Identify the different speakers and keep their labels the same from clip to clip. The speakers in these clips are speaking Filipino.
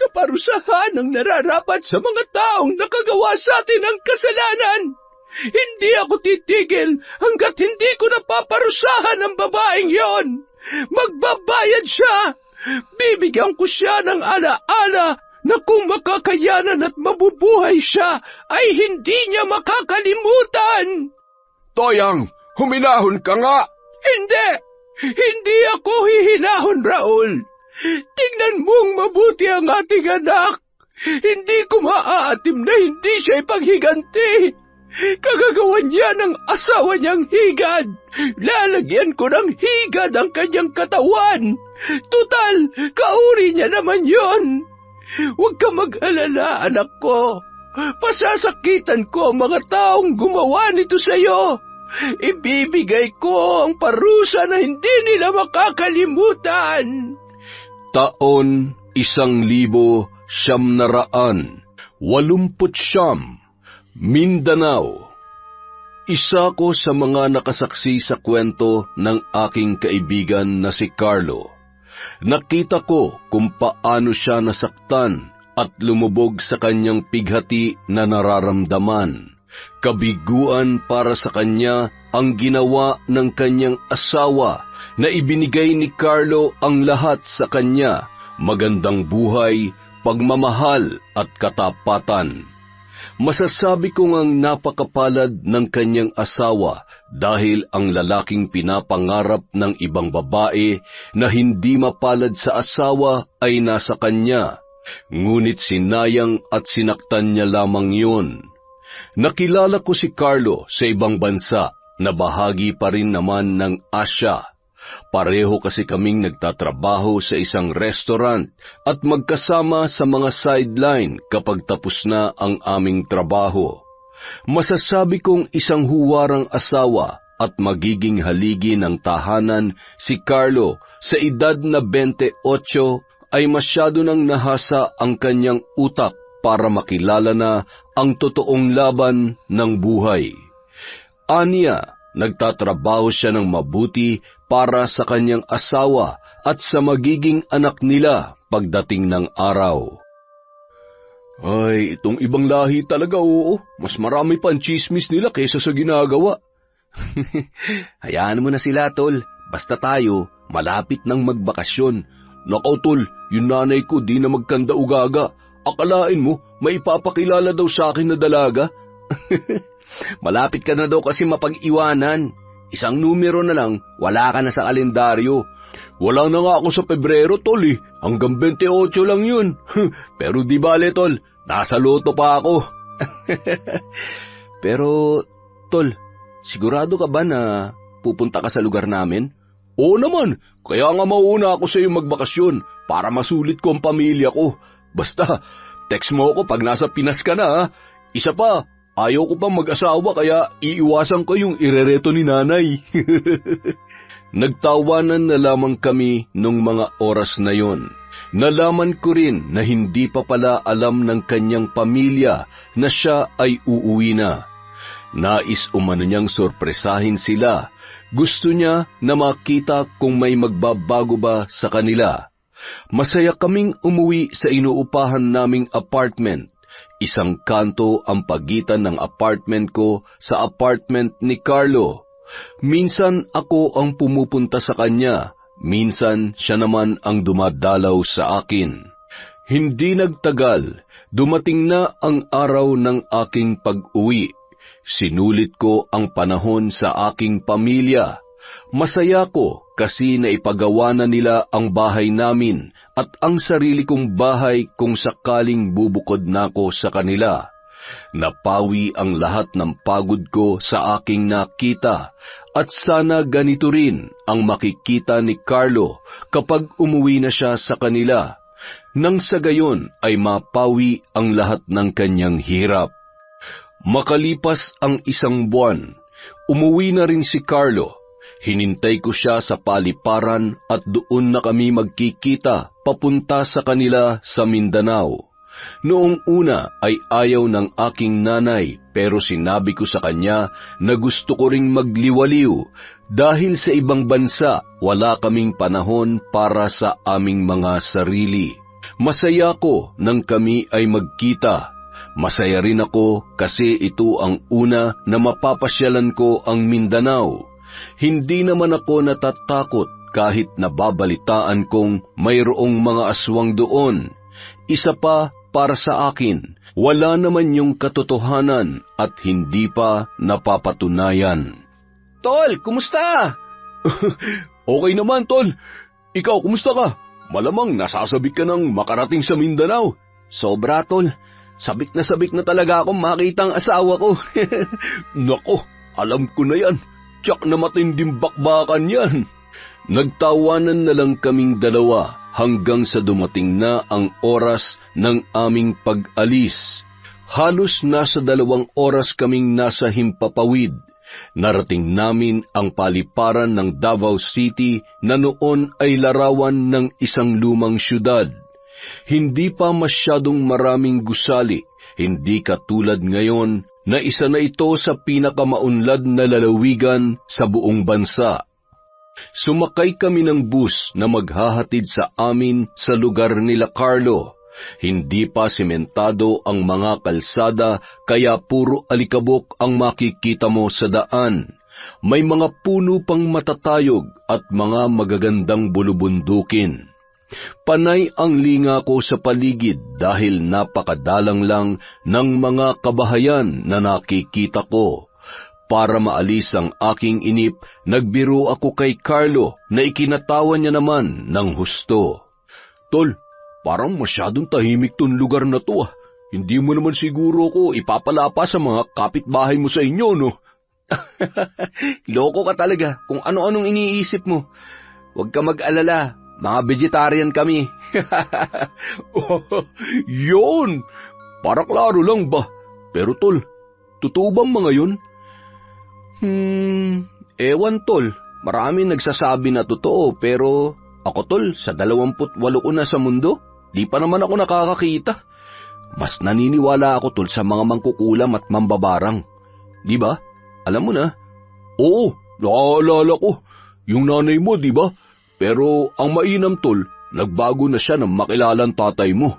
Speaker 1: kaparusahan ang nararapat sa mga taong nakagawa sa atin ng kasalanan. Hindi ako titigil hanggat hindi ko napaparusahan ang babaeng yon. Magbabayad siya. Bibigyan ko siya ng alaala na kung makakayanan at mabubuhay siya, ay hindi niya makakalimutan.
Speaker 2: Toyang, huminahon ka nga!
Speaker 1: Hindi! Hindi ako hihinahon, Raul. Tingnan mong mabuti ang ating anak. Hindi ko maaatim na hindi siya ipaghiganti. Kagagawan niya ng asawa niyang higad. Lalagyan ko ng higad ang kanyang katawan. Tutal, kauri niya naman yon. Huwag ka mag-alala, anak ko. Pasasakitan ko ang mga taong gumawa nito sa'yo. Ibibigay ko ang parusa na hindi nila makakalimutan.
Speaker 2: Taon 1989, Mindanao. Isa ko sa mga nakasaksi sa kwento ng aking kaibigan na si Carlo. Nakita ko kung paano siya nasaktan at lumubog sa kanyang pighati na nararamdaman. Kabiguan para sa kanya ang ginawa ng kanyang asawa na ibinigay ni Carlo ang lahat sa kanya, magandang buhay, pagmamahal at katapatan. Masasabi kong ang napakapalad ng kanyang asawa dahil ang lalaking pinapangarap ng ibang babae na hindi mapalad sa asawa ay nasa kanya. Ngunit sinayang at sinaktan niya lamang yun. Nakilala ko si Carlo sa ibang bansa na bahagi pa rin naman ng Asya. Pareho kasi kaming nagtatrabaho sa isang restaurant at magkasama sa mga sideline kapag tapos na ang aming trabaho. Masasabi kong isang huwarang asawa at magiging haligi ng tahanan si Carlo sa edad na 28 ay masyado nang nahasa ang kanyang utak para makilala na ang totoong laban ng buhay. Aniya, nagtatrabaho siya ng mabuti para sa kanyang asawa at sa magiging anak nila pagdating ng araw. Ay, itong ibang lahi talaga, oo. Mas marami pa ang chismis nila kaysa sa ginagawa.
Speaker 1: Hayaan mo na sila, tol. Basta tayo, malapit nang magbakasyon.
Speaker 2: Nakaw, tol, yung nanay ko di na magkanda ugaga. Akalain mo, may ipapakilala daw sa akin na dalaga?
Speaker 1: Malapit ka na daw kasi mapag-iwanan. Isang numero na lang, wala ka na sa kalendaryo.
Speaker 2: Wala na nga ako sa Pebrero, tol eh. Hanggang 28 lang yun. Pero di bale, tol, nasa loto pa ako.
Speaker 1: Pero, tol, sigurado ka ba na pupunta ka sa lugar namin?
Speaker 2: Oo naman, kaya nga mauna ako sa iyo magbakasyon para masulit ko ang pamilya ko. Basta, text mo ako pag nasa Pinas ka na, ha? Isa pa, ayaw ko pang mag-asawa kaya iiwasan ko yung irereto ni nanay. Nagtawanan na lamang kami nung mga oras na yon. Nalaman ko rin na hindi pa pala alam ng kanyang pamilya na siya ay uuwi na. Nais umano niyang sorpresahin sila. Gusto niya na makita kung may magbabago ba sa kanila. Masaya kaming umuwi sa inuupahan naming apartment. Isang kanto ang pagitan ng apartment ko sa apartment ni Carlo. Minsan ako ang pumupunta sa kanya, minsan siya naman ang dumadalaw sa akin. Hindi nagtagal, dumating na ang araw ng aking pag-uwi. Sinulit ko ang panahon sa aking pamilya. Masaya ko kasi naipagawa na nila ang bahay namin at ang sarili kong bahay kung sakaling bubukod na ako sa kanila. Napawi ang lahat ng pagod ko sa aking nakita at sana ganito rin ang makikita ni Carlo kapag umuwi na siya sa kanila. Nang sa gayon ay mapawi ang lahat ng kanyang hirap. Makalipas ang isang buwan, umuwi na rin si Carlo. Hinintay ko siya sa paliparan at doon na kami magkikita papunta sa kanila sa Mindanao. Noong una ay ayaw ng aking nanay pero sinabi ko sa kanya na gusto ko ring magliwaliw dahil sa ibang bansa wala kaming panahon para sa aming mga sarili. Masaya ko nang kami ay magkita. Masaya rin ako kasi ito ang una na mapapasyalan ko ang Mindanao. Hindi naman ako natatakot kahit nababalitaan kong mayroong mga aswang doon. Isa pa para sa akin, wala naman yung katotohanan at hindi pa napapatunayan. Tol, kumusta? Okay naman, Tol. Ikaw, kumusta ka? Malamang nasasabik ka ng makarating sa Mindanao. Sobra, Tol. Sabik na talaga akong makita ang asawa ko. Nako, alam ko na yan. Tiyak na matinding bakbakan yan. Nagtawanan na lang kaming dalawa hanggang sa dumating na ang oras ng aming pag-alis. Halos nasa 2 oras kaming nasa Himpapawid. Narating namin ang paliparan ng Davao City na noon ay larawan ng isang lumang syudad. Hindi pa masyadong maraming gusali, hindi katulad ngayon na isa na ito sa pinakamaunlad na lalawigan sa buong bansa. Sumakay kami ng bus na maghahatid sa amin sa lugar nila Carlo. Hindi pa sementado ang mga kalsada kaya puro alikabok ang makikita mo sa daan. May mga puno pang matatayog at mga magagandang bulubundukin. Panay ang linga ko sa paligid dahil napakadalang lang ng mga kabahayan na nakikita ko. Para maalis ang aking inip, nagbiro ako kay Carlo na ikinatawa niya naman ng husto. Tol, parang masyadong tahimik tong lugar na to. Hindi mo naman siguro ko ipapalapa sa mga kapitbahay mo sa inyo, no? Loko ka talaga kung ano-anong iniisip mo. Huwag ka mag-alala. Mga vegetarian kami. Yun! Para klaro lang ba? Pero tol, totoo bang mga yun? Ewan tol. Marami nagsasabi na totoo pero ako tol, sa 28 ko na sa mundo, di pa naman ako nakakakita. Mas naniniwala ako tol sa mga mangkukulam at mambabarang. Di ba? Alam mo na? Oo, naaalala ko. Yung nanay mo, di ba? Pero ang mainam tol, nagbago na siya nang makilalang tatay mo.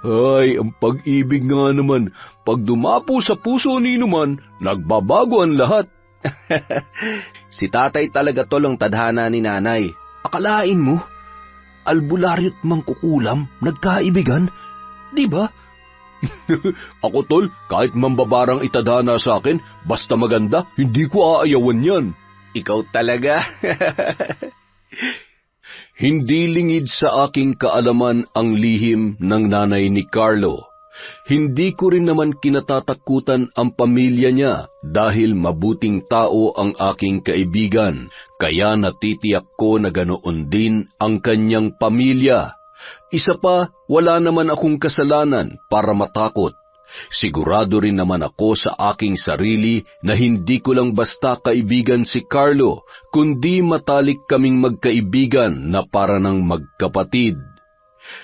Speaker 2: Ay, ang pag-ibig nga naman, pag dumapo sa puso ni Numan, nagbabago ang lahat. Si tatay talaga tol ang tadhana ni nanay. Akalain mo, albularyo at mangkukulam, nagkaibigan, di ba? Ako tol, kahit mambabarang itadhana sa akin, basta maganda, hindi ko aayawan yan. Ikaw talaga. Hindi lingid sa aking kaalaman ang lihim ng nanay ni Carlo. Hindi ko rin naman kinatatakutan ang pamilya niya dahil mabuting tao ang aking kaibigan, kaya natitiyak ko na ganoon din ang kanyang pamilya. Isa pa, wala naman akong kasalanan para matakot. Sigurado rin naman ako sa aking sarili na hindi ko lang basta kaibigan si Carlo, kundi matalik kaming magkaibigan na para ng magkapatid.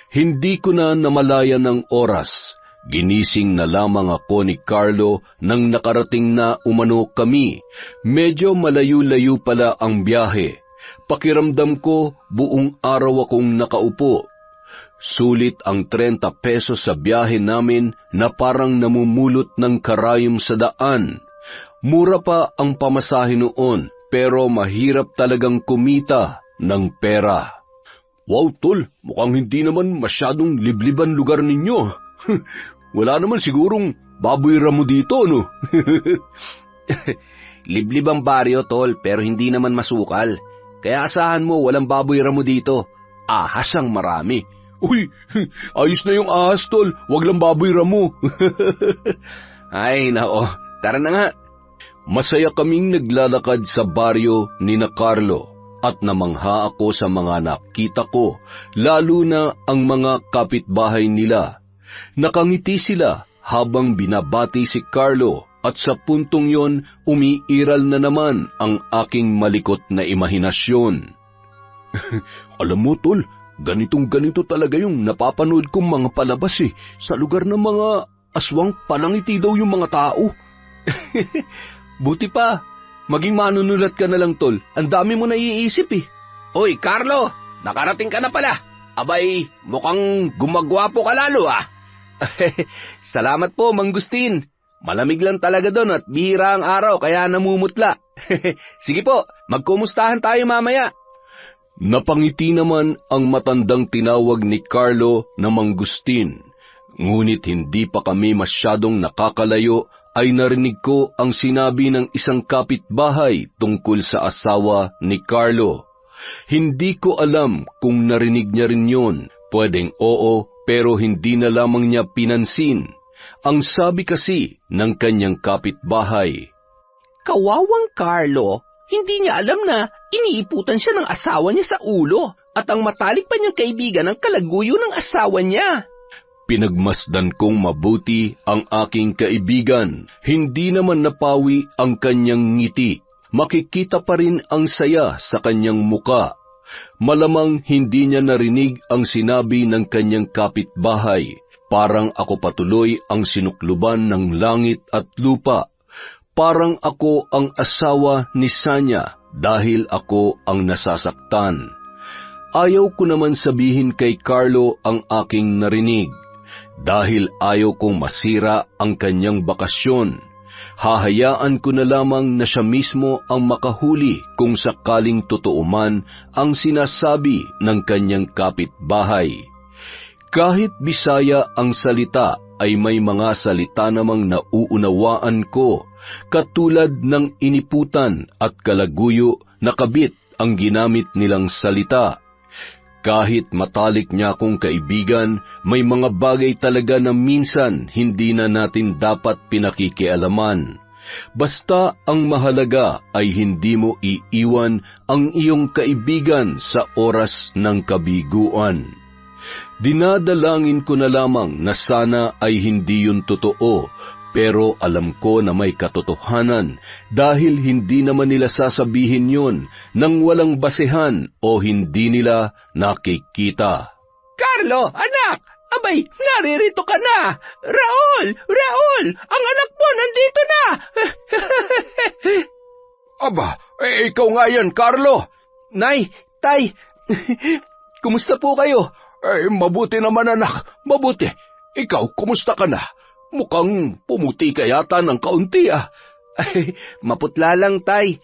Speaker 2: Hindi ko na namalayan ng oras. Ginising na lamang ako ni Carlo nang nakarating na umano kami. Medyo malayo-layo pala ang biyahe. Pakiramdam ko buong araw akong nakaupo. Sulit ang 30 pesos sa biyahe namin na parang namumulot ng karayom sa daan. Mura pa ang pamasahe noon pero mahirap talagang kumita ng pera. Wow, tol, mukhang hindi naman masyadong libliban lugar ninyo. Wala naman sigurong baboy ramo dito, no? Liblib ang baryo, tol, pero hindi naman masukal. Kaya asahan mo walang baboy ramo dito. Ahas ang marami. Uy, ayos na yung ahas, tol. Wag lang baboy ramo. Ay, nako. Tara na nga. Masaya kaming naglalakad sa baryo ni na Carlo at namangha ako sa mga nakita ko, lalo na ang mga kapitbahay nila. Nakangiti sila habang binabati si Carlo at sa puntong yon umiiral na naman ang aking malikot na imahinasyon. Alam mo, tol, ganitong-ganito talaga yung napapanood kong mga palabas sa lugar ng mga aswang palangiti daw yung mga tao. Buti pa, maging manunulat ka na lang, tol. Ang dami mo naiisip. Oy, Carlo, nakarating ka na pala.
Speaker 1: Abay, mukhang gumagwapo ka lalo ah.
Speaker 2: Salamat po, Mang Gustin. Malamig lang talaga doon at bihira ang araw kaya namumutla. Sige po, magkumustahan tayo mamaya. Napangiti naman ang matandang tinawag ni Carlo na Mang Gustin. Ngunit hindi pa kami masyadong nakakalayo ay narinig ko ang sinabi ng isang kapitbahay tungkol sa asawa ni Carlo. Hindi ko alam kung narinig niya rin yun. Pwedeng oo, pero hindi na lamang niya pinansin. Ang sabi kasi ng kanyang kapitbahay,
Speaker 1: Kawawang Carlo, hindi niya alam na iniiputan siya ng asawa niya sa ulo at ang matalik pa niyang kaibigan ang kalaguyo ng asawa niya.
Speaker 2: Pinagmasdan kong mabuti ang aking kaibigan. Hindi naman napawi ang kanyang ngiti. Makikita pa rin ang saya sa kanyang muka. Malamang hindi niya narinig ang sinabi ng kanyang kapitbahay. Parang ako patuloy ang sinukluban ng langit at lupa. Parang ako ang asawa ni Sanya dahil ako ang nasasaktan. Ayaw ko naman sabihin kay Carlo ang aking narinig. Dahil ayaw kong masira ang kanyang bakasyon, hahayaan ko na lamang na siya mismo ang makahuli kung sakaling totoo man ang sinasabi ng kanyang kapitbahay. Kahit Bisaya ang salita ay may mga salita namang nauunawaan ko, katulad ng iniputan at kalaguyo na kabit ang ginamit nilang salita. Kahit matalik niya akong kaibigan, may mga bagay talaga na minsan hindi na natin dapat pinakikialaman. Basta ang mahalaga ay hindi mo iiwan ang iyong kaibigan sa oras ng kabiguan. Dinadalangin ko na lamang na sana ay hindi yun totoo, pero alam ko na may katotohanan dahil hindi naman nila sasabihin yun nang walang basehan o hindi nila nakikita.
Speaker 1: Carlo, anak! Abay, naririto ka na! Raul! Ang anak mo nandito na!
Speaker 2: Aba, ikaw nga yan, Carlo!
Speaker 1: Nay, tay, kumusta po kayo?
Speaker 2: Mabuti naman anak, mabuti. Ikaw, kumusta ka na? Mukhang pumuti ka yata ng kaunti ah.
Speaker 1: Maputla lang, tay.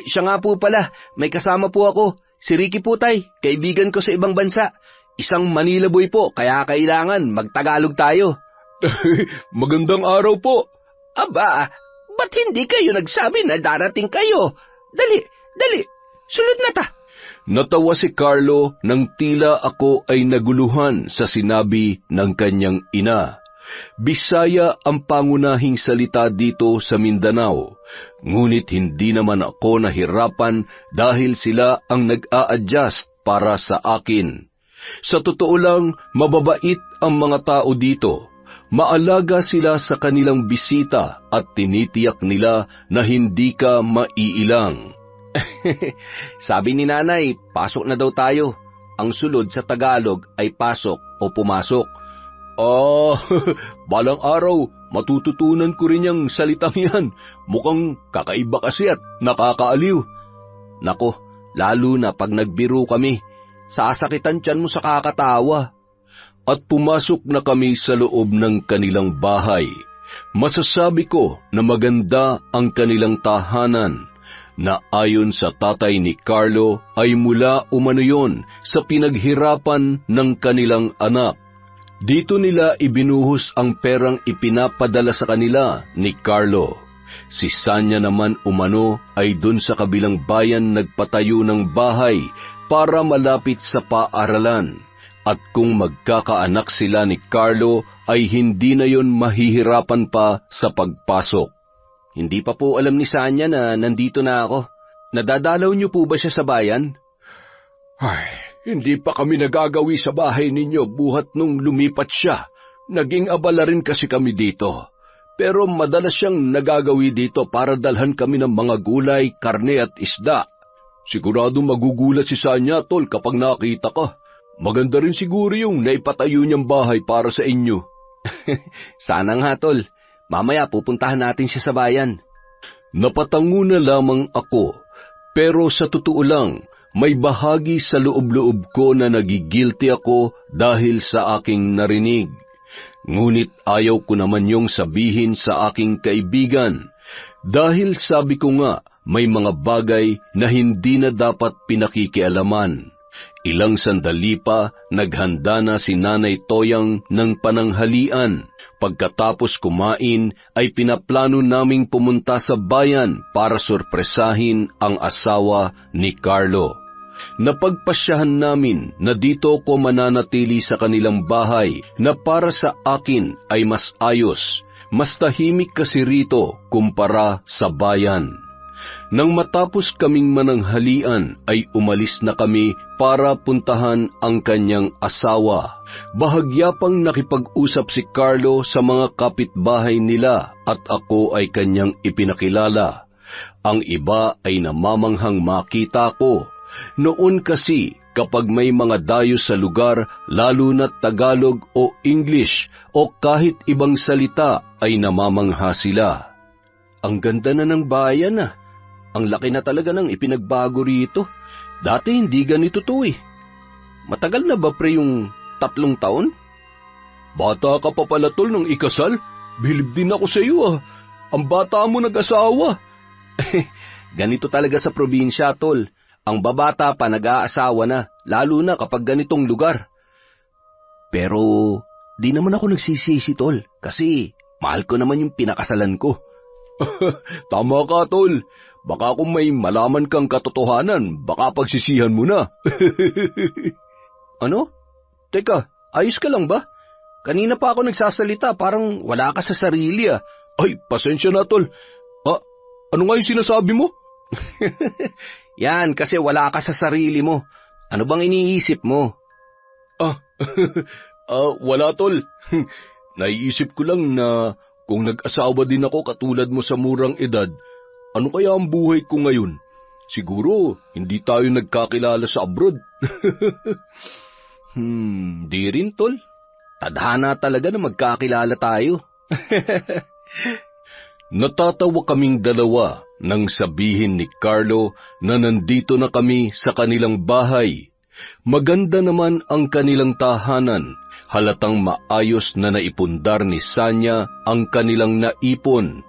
Speaker 1: Siya nga po pala, may kasama po ako. Si Ricky po, tay, kaibigan ko sa ibang bansa. Isang Manila boy po, kaya kailangan magtagalog tayo.
Speaker 2: Magandang araw po.
Speaker 1: Aba, ba't hindi kayo nagsabi na darating kayo? Dali, sunod na ta.
Speaker 2: Natawa si Carlo nang tila ako ay naguluhan sa sinabi ng kanyang ina. Bisaya ang pangunahing salita dito sa Mindanao, ngunit hindi naman ako nahirapan dahil sila ang nag-a-adjust para sa akin. Sa totoo lang, mababait ang mga tao dito. Maalaga sila sa kanilang bisita at tinitiyak nila na hindi ka maiilang.
Speaker 1: Sabi ni nanay, pasok na daw tayo. Ang sulod sa Tagalog ay pasok o pumasok.
Speaker 2: Balang araw, matututunan ko rin yung salitang yan. Mukhang kakaiba kasi at nakakaaliw.
Speaker 1: Nako, lalo na pag nagbiro kami, sasakitan tiyan mo sa kakatawa.
Speaker 2: At pumasok na kami sa loob ng kanilang bahay. Masasabi ko na maganda ang kanilang tahanan, na ayon sa tatay ni Carlo ay mula umano yon sa pinaghirapan ng kanilang anak. Dito nila ibinuhos ang perang ipinapadala sa kanila ni Carlo. Si Sanya naman umano ay dun sa kabilang bayan nagpatayo ng bahay para malapit sa paaralan. At kung magkakaanak sila ni Carlo ay hindi na yon mahihirapan pa sa pagpasok.
Speaker 1: Hindi pa po alam ni Sanya na nandito na ako. Nadadalaw niyo po ba siya sa bayan?
Speaker 2: Hindi pa kami nagagawi sa bahay ninyo buhat nung lumipat siya. Naging abala rin kasi kami dito. Pero madalas siyang nagagawi dito para dalhan kami ng mga gulay, karne at isda. Sigurado magugulat si Sanya, tol, kapag nakita ka. Maganda rin siguro yung naipatayo niyang bahay para sa inyo.
Speaker 1: Sana nga, tol. Mamaya pupuntahan natin siya sa bayan.
Speaker 2: Napatango na lamang ako, pero sa totoo lang, may bahagi sa loob-loob ko na nagigilty ako dahil sa aking narinig. Ngunit ayaw ko naman yung sabihin sa aking kaibigan, dahil sabi ko nga, may mga bagay na hindi na dapat pinakikialaman. Ilang sandali pa, naghanda na si Nanay Toyang ng pananghalian. Pagkatapos kumain, ay pinaplano naming pumunta sa bayan para sorpresahin ang asawa ni Carlo. Napagpasyahan namin na dito ko mananatili sa kanilang bahay na para sa akin ay mas ayos, mas tahimik kasi rito kumpara sa bayan. Nang matapos kaming mananghalian ay umalis na kami para puntahan ang kanyang asawa. Bahagya pang nakipag-usap si Carlo sa mga kapitbahay nila at ako ay kanyang ipinakilala. Ang iba ay namamanghang makita ko. Noon kasi kapag may mga dayo sa lugar, lalo na Tagalog o English o kahit ibang salita ay namamangha sila. Ang ganda na ng bayan ah. Ang laki na talaga ng ipinagbago rito. Dati hindi ganito to eh. Matagal na ba pre yung 3 taon? Bata ka pa pala tol nung ikasal. Bilib din ako sa iyo ah. Ang bata mo nag-asawa. Ganito talaga sa probinsya tol. Ang babata pa nag-aasawa na, lalo na kapag ganitong lugar. Pero di naman ako nagsisisi tol. Kasi mahal ko naman yung pinakasalan ko. Tama ka tol. Baka kung may malaman kang katotohanan, baka pagsisihan mo na. Ano? Teka, ayos ka lang ba? Kanina pa ako nagsasalita, parang wala ka sa sarili ah. Ay, pasensya na tol. Ano nga yung sinasabi mo? Yan, kasi wala ka sa sarili mo. Ano bang iniisip mo? Wala tol. Naiisip ko lang na kung nag-asawa din ako katulad mo sa murang edad, ano kaya ang buhay ko ngayon? Siguro, hindi tayo nagkakilala sa abroad. Di rin, tol. Tadhana talaga na magkakilala tayo. Natatawa kaming dalawa nang sabihin ni Carlo na nandito na kami sa kanilang bahay. Maganda naman ang kanilang tahanan. Halatang maayos na naipundar ni Sanya ang kanilang naipon.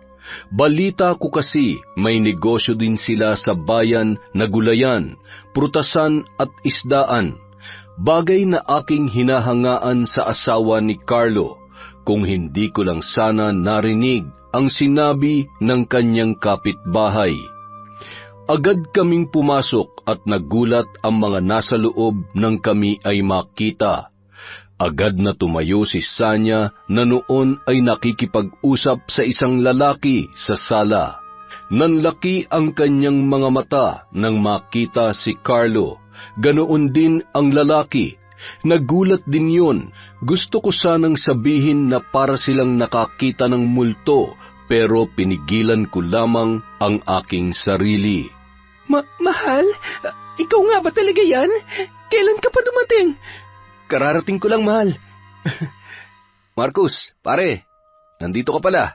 Speaker 2: Balita ko kasi may negosyo din sila sa bayan na gulayan, prutasan at isdaan. Bagay na aking hinahangaan sa asawa ni Carlo, kung hindi ko lang sana narinig ang sinabi ng kanyang kapitbahay. Agad kaming pumasok at nagulat ang mga nasa loob nang kami ay makita. Agad na tumayo si Sanya na noon ay nakikipag-usap sa isang lalaki sa sala. Nanlaki ang kanyang mga mata nang makita si Carlo. Ganoon din ang lalaki. Nagulat din yun. Gusto ko sanang sabihin na para silang nakakita ng multo, pero pinigilan ko lamang ang aking sarili.
Speaker 1: Mahal? Ikaw nga ba talaga yan? Kailan ka pa dumating?
Speaker 2: Kararating ko lang, mahal. Marcus, pare, nandito ka pala.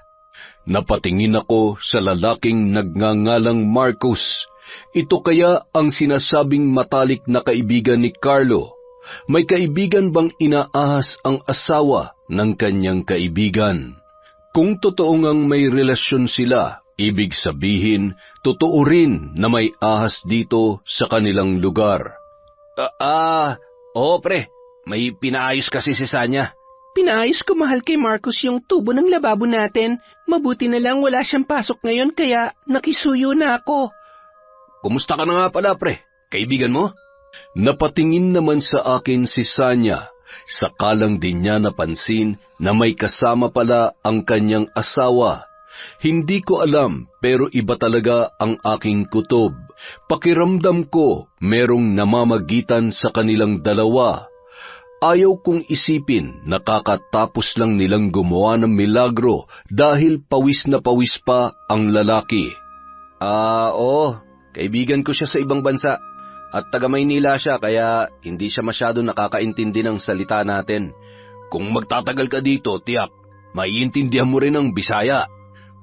Speaker 2: Napatingin ako sa lalaking nagngangalang Marcus. Ito kaya ang sinasabing matalik na kaibigan ni Carlo. May kaibigan bang inaahas ang asawa ng kanyang kaibigan? Kung totoo ngang may relasyon sila, ibig sabihin, totoo rin na may ahas dito sa kanilang lugar. Oo pre. May pinaayos kasi si Sanya.
Speaker 1: Pinaayos ko mahal kay Marcus yung tubo ng lababo natin. Mabuti na lang wala siyang pasok ngayon kaya nakisuyo na ako.
Speaker 2: Kumusta ka na nga pala pre? Kaibigan mo? Napatingin naman sa akin si Sanya. Sakalang din niya napansin na may kasama pala ang kanyang asawa. Hindi ko alam pero iba talaga ang aking kutob. Pakiramdam ko merong namamagitan sa kanilang dalawa. Ayaw kong isipin na kakatapos lang nilang gumawa ng milagro dahil pawis na pawis pa ang lalaki. Oo, kaibigan ko siya sa ibang bansa at taga Maynila siya kaya hindi siya masyado nakakaintindi ng salita natin. Kung magtatagal ka dito, tiyak, maiintindihan mo rin ang Bisaya.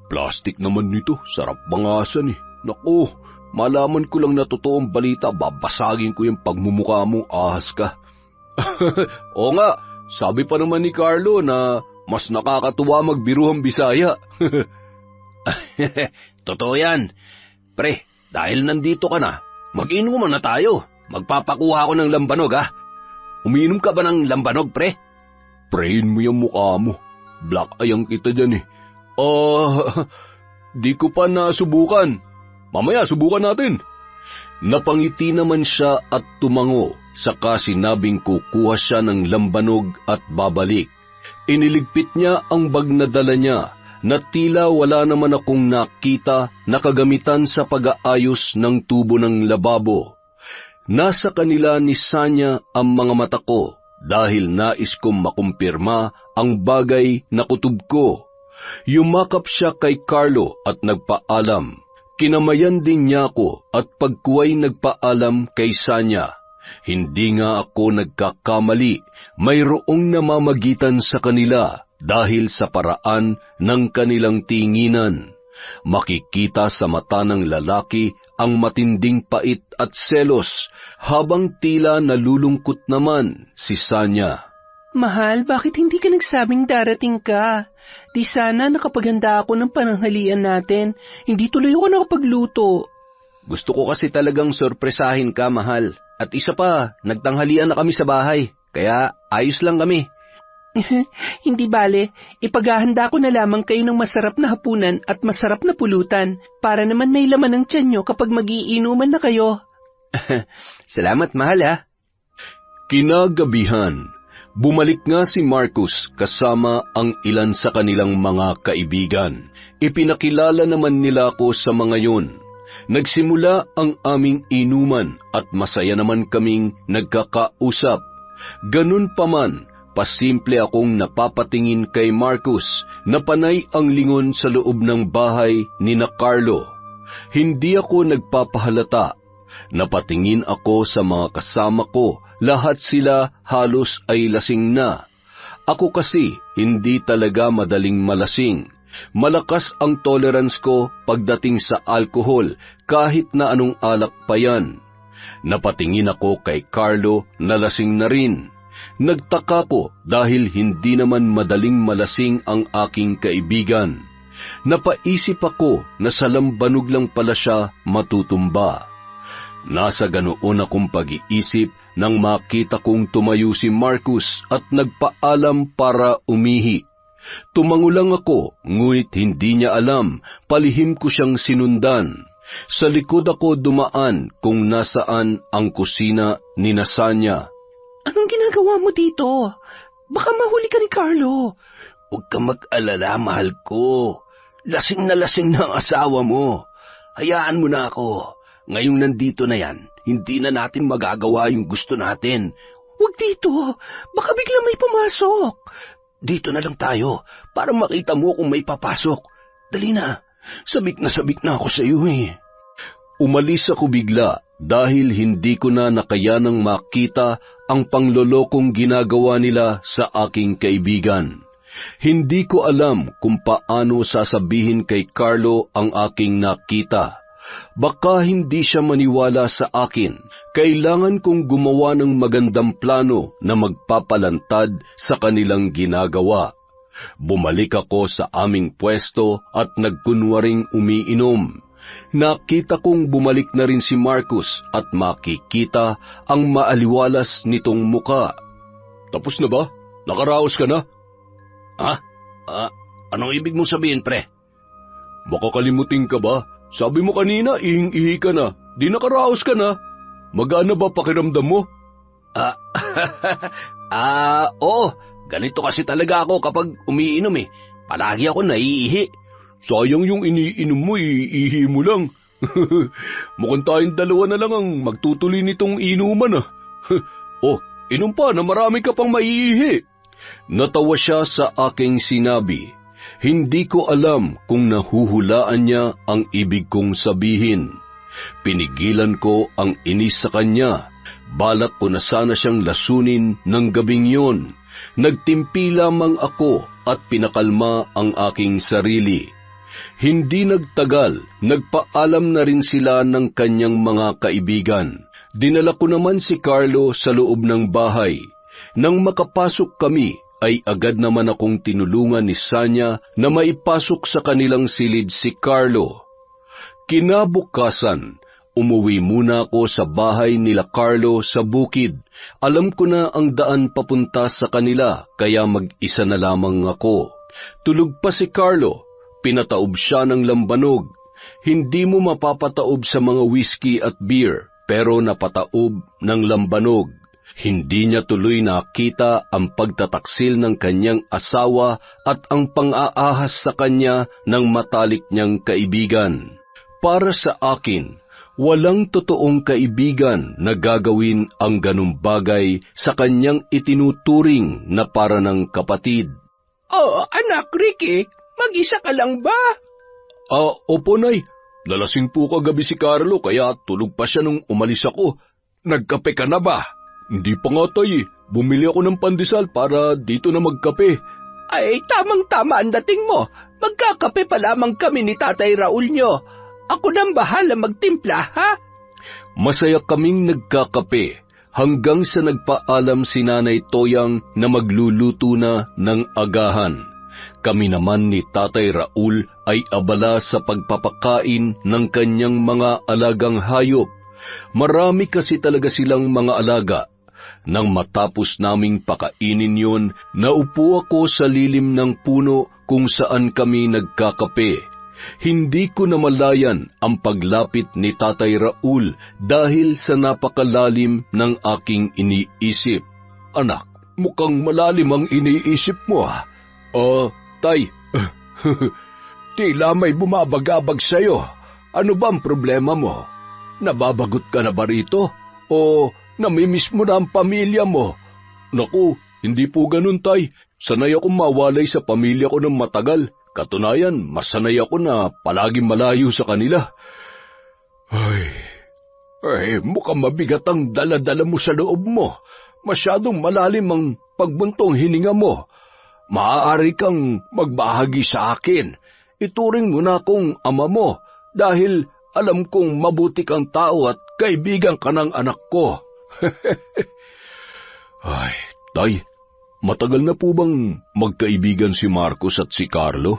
Speaker 2: Plastic naman nito, sarap bangasan eh. Naku, malaman ko lang na totoong balita, babasagin ko yung pagmumukha mong ahas ka. Oo nga, sabi pa naman ni Carlo na mas nakakatuwa magbiruhang Bisaya.
Speaker 1: Totoo yan. Pre, dahil nandito ka na, mag-inuman na tayo. Magpapakuha ako ng lambanog, ha? Umiinom ka ba ng lambanog, pre?
Speaker 2: Prayin mo yung mukha mo. Black eye ang kita dyan eh. Di ko pa nasubukan. Mamaya subukan natin. Napangiti naman siya at tumango, saka sinabing kukuha siya ng lambanog at babalik. Iniligpit niya ang bag na dala niya, na tila wala naman akong nakita na kagamitan sa pag-aayos ng tubo ng lababo. Nasa kanila ni Sanya ang mga mata ko dahil nais kong makumpirma ang bagay na kutob ko. Yumakap siya kay Carlo at nagpaalam. Kinamayan din niya ako at pagkuway nagpaalam kay Sanya. Hindi nga ako nagkakamali, mayroong namamagitan sa kanila dahil sa paraan ng kanilang tinginan. Makikita sa mata ng lalaki ang matinding pait at selos, habang tila nalulungkot naman si Sanya.
Speaker 3: Mahal, bakit hindi ka nagsabing darating ka? Di sana nakapaghanda ako ng pananghalian natin. Hindi tuloy ako nakapagluto.
Speaker 1: Gusto ko kasi talagang sorpresahin ka, mahal. At isa pa, nagtanghalian na kami sa bahay. Kaya ayos lang kami.
Speaker 3: Hindi bale, ipaghahanda ko na lamang kayo ng masarap na hapunan at masarap na pulutan para naman may laman ng tiyan nyo kapag magiinuman na kayo.
Speaker 1: Salamat, mahal, ha?
Speaker 2: Kinagabihan, bumalik nga si Marcus kasama ang ilan sa kanilang mga kaibigan. Ipinakilala naman nila ako sa mga yun. Nagsimula ang aming inuman at masaya naman kaming nagkakausap. Ganun pa man, pasimple akong napapatingin kay Marcus na panay ang lingon sa loob ng bahay ni na Carlo. Hindi ako nagpapahalata. Napatingin ako sa mga kasama ko, lahat sila halos ay lasing na. Ako kasi hindi talaga madaling malasing. Malakas ang tolerance ko pagdating sa alkohol kahit na anong alak pa yan. Napatingin ako kay Carlo na lasing na rin. Nagtaka ko dahil hindi naman madaling malasing ang aking kaibigan. Napaisip ako na sa lambanog lang pala siya matutumba. Nasa ganoon akong pag-iisip nang makita kong tumayo si Marcus at nagpaalam para umihi. Tumango lang ako, ngunit hindi niya alam, palihim ko siyang sinundan. Sa likod ako dumaan kung nasaan ang kusina ni Sanya.
Speaker 3: Anong ginagawa mo dito? Baka mahuli ka ni Carlo.
Speaker 1: Huwag ka mag-alala, mahal ko. Lasing na ang asawa mo. Hayaan mo na ako. Ngayong nandito na yan, hindi na natin magagawa yung gusto natin.
Speaker 3: Huwag dito. Baka bigla may pumasok.
Speaker 1: Dito na lang tayo para makita mo kung may papasok. Dali na. Sabik na ako sa iyo eh.
Speaker 2: Umalis ako bigla dahil hindi ko na nakayanang makita ang panglolokong ginagawa nila sa aking kaibigan. Hindi ko alam kung paano sasabihin kay Carlo ang aking nakita. Baka hindi siya maniwala sa akin. Kailangan kong gumawa ng magandang plano na magpapalantad sa kanilang ginagawa. Bumalik ako sa aming pwesto at nagkunwaring umiinom. Nakita kong bumalik na rin si Marcus at makikita ang maaliwalas nitong muka. Tapos na ba? Nakaraos ka na?
Speaker 1: Ha? Anong ibig mong sabihin, pre?
Speaker 2: Baka kalimutin ka ba? Sabi mo kanina, ihing-ihi ka na. Di nakaraos ka na. Magana ba pakiramdam mo?
Speaker 1: Oo. Ganito kasi talaga ako kapag umiinom eh. Palagi ako naiihi.
Speaker 2: Sayang yung iniinom mo, iihi mo lang. Mukhang tayong dalawa na lang ang magtutuloy nitong inuman ah. Inom pa na marami ka pang maiihi. Natawa siya sa aking sinabi. Hindi ko alam kung nahuhulaan niya ang ibig kong sabihin. Pinigilan ko ang inis sa kanya. Balak ko na sana siyang lasunin ng gabing yon. Nagtimpi lamang ako at pinakalma ang aking sarili. Hindi nagtagal, nagpaalam na rin sila ng kanyang mga kaibigan. Dinala ko naman si Carlo sa loob ng bahay. Nang makapasok kami, ay agad naman akong tinulungan ni Sanya na maipasok sa kanilang silid si Carlo. Kinabukasan, umuwi muna ako sa bahay nila Carlo sa bukid. Alam ko na ang daan papunta sa kanila, kaya mag-isa na lamang ako. Tulog pa si Carlo. Pinataob siya ng lambanog. Hindi mo mapapataob sa mga whiskey at beer, pero napataob ng lambanog. Hindi niya tuloy nakita ang pagtataksil ng kanyang asawa at ang pang-aahas sa kanya ng matalik niyang kaibigan. Para sa akin, walang totoong kaibigan na gagawin ang ganung bagay sa kanyang itinuturing na para ng kapatid.
Speaker 3: Oh, anak Ricky, mag-isa ka lang ba?
Speaker 2: Opo, Nay. Lalasing po kagabi si Carlo kaya tulog pa siya nung umalis ako. Nagkape ka na ba? Hindi pa nga, Tay. Bumili ako ng pandesal para dito na magkape.
Speaker 3: Ay, tamang-tama ang dating mo. Magkakape pa lamang kami ni Tatay Raul nyo. Ako nang bahala magtimpla, ha?
Speaker 2: Masaya kaming nagkakape hanggang sa nagpaalam si Nanay Toyang na magluluto na ng agahan. Kami naman ni Tatay Raul ay abala sa pagpapakain ng kanyang mga alagang hayop. Marami kasi talaga silang mga alaga. Nang matapos naming pakainin yon, naupo ako sa lilim ng puno kung saan kami nagkakape. Hindi ko namalayan ang paglapit ni Tatay Raul dahil sa napakalalim ng aking iniisip. Anak, mukhang malalim ang iniisip mo, ha? Tay, tila may bumabagabag sa'yo. Ano ba ang problema mo? Nababagot ka na ba rito? O namimiss mo na ang pamilya mo? Naku, hindi po ganun, Tay. Sanay akong mawalay sa pamilya ko ng matagal. Katunayan, masanay ako na palaging malayo sa kanila. Ay, mukhang mabigat ang dala-dala mo sa loob mo. Masyadong malalim ang pagbuntong hininga mo. Maaari kang magbahagi sa akin. Ituring mo na akong ama mo dahil alam kong mabuti kang tao at kaibigan ka ng anak ko. Ay, Tay, matagal na po bang magkaibigan si Marcos at si Carlo?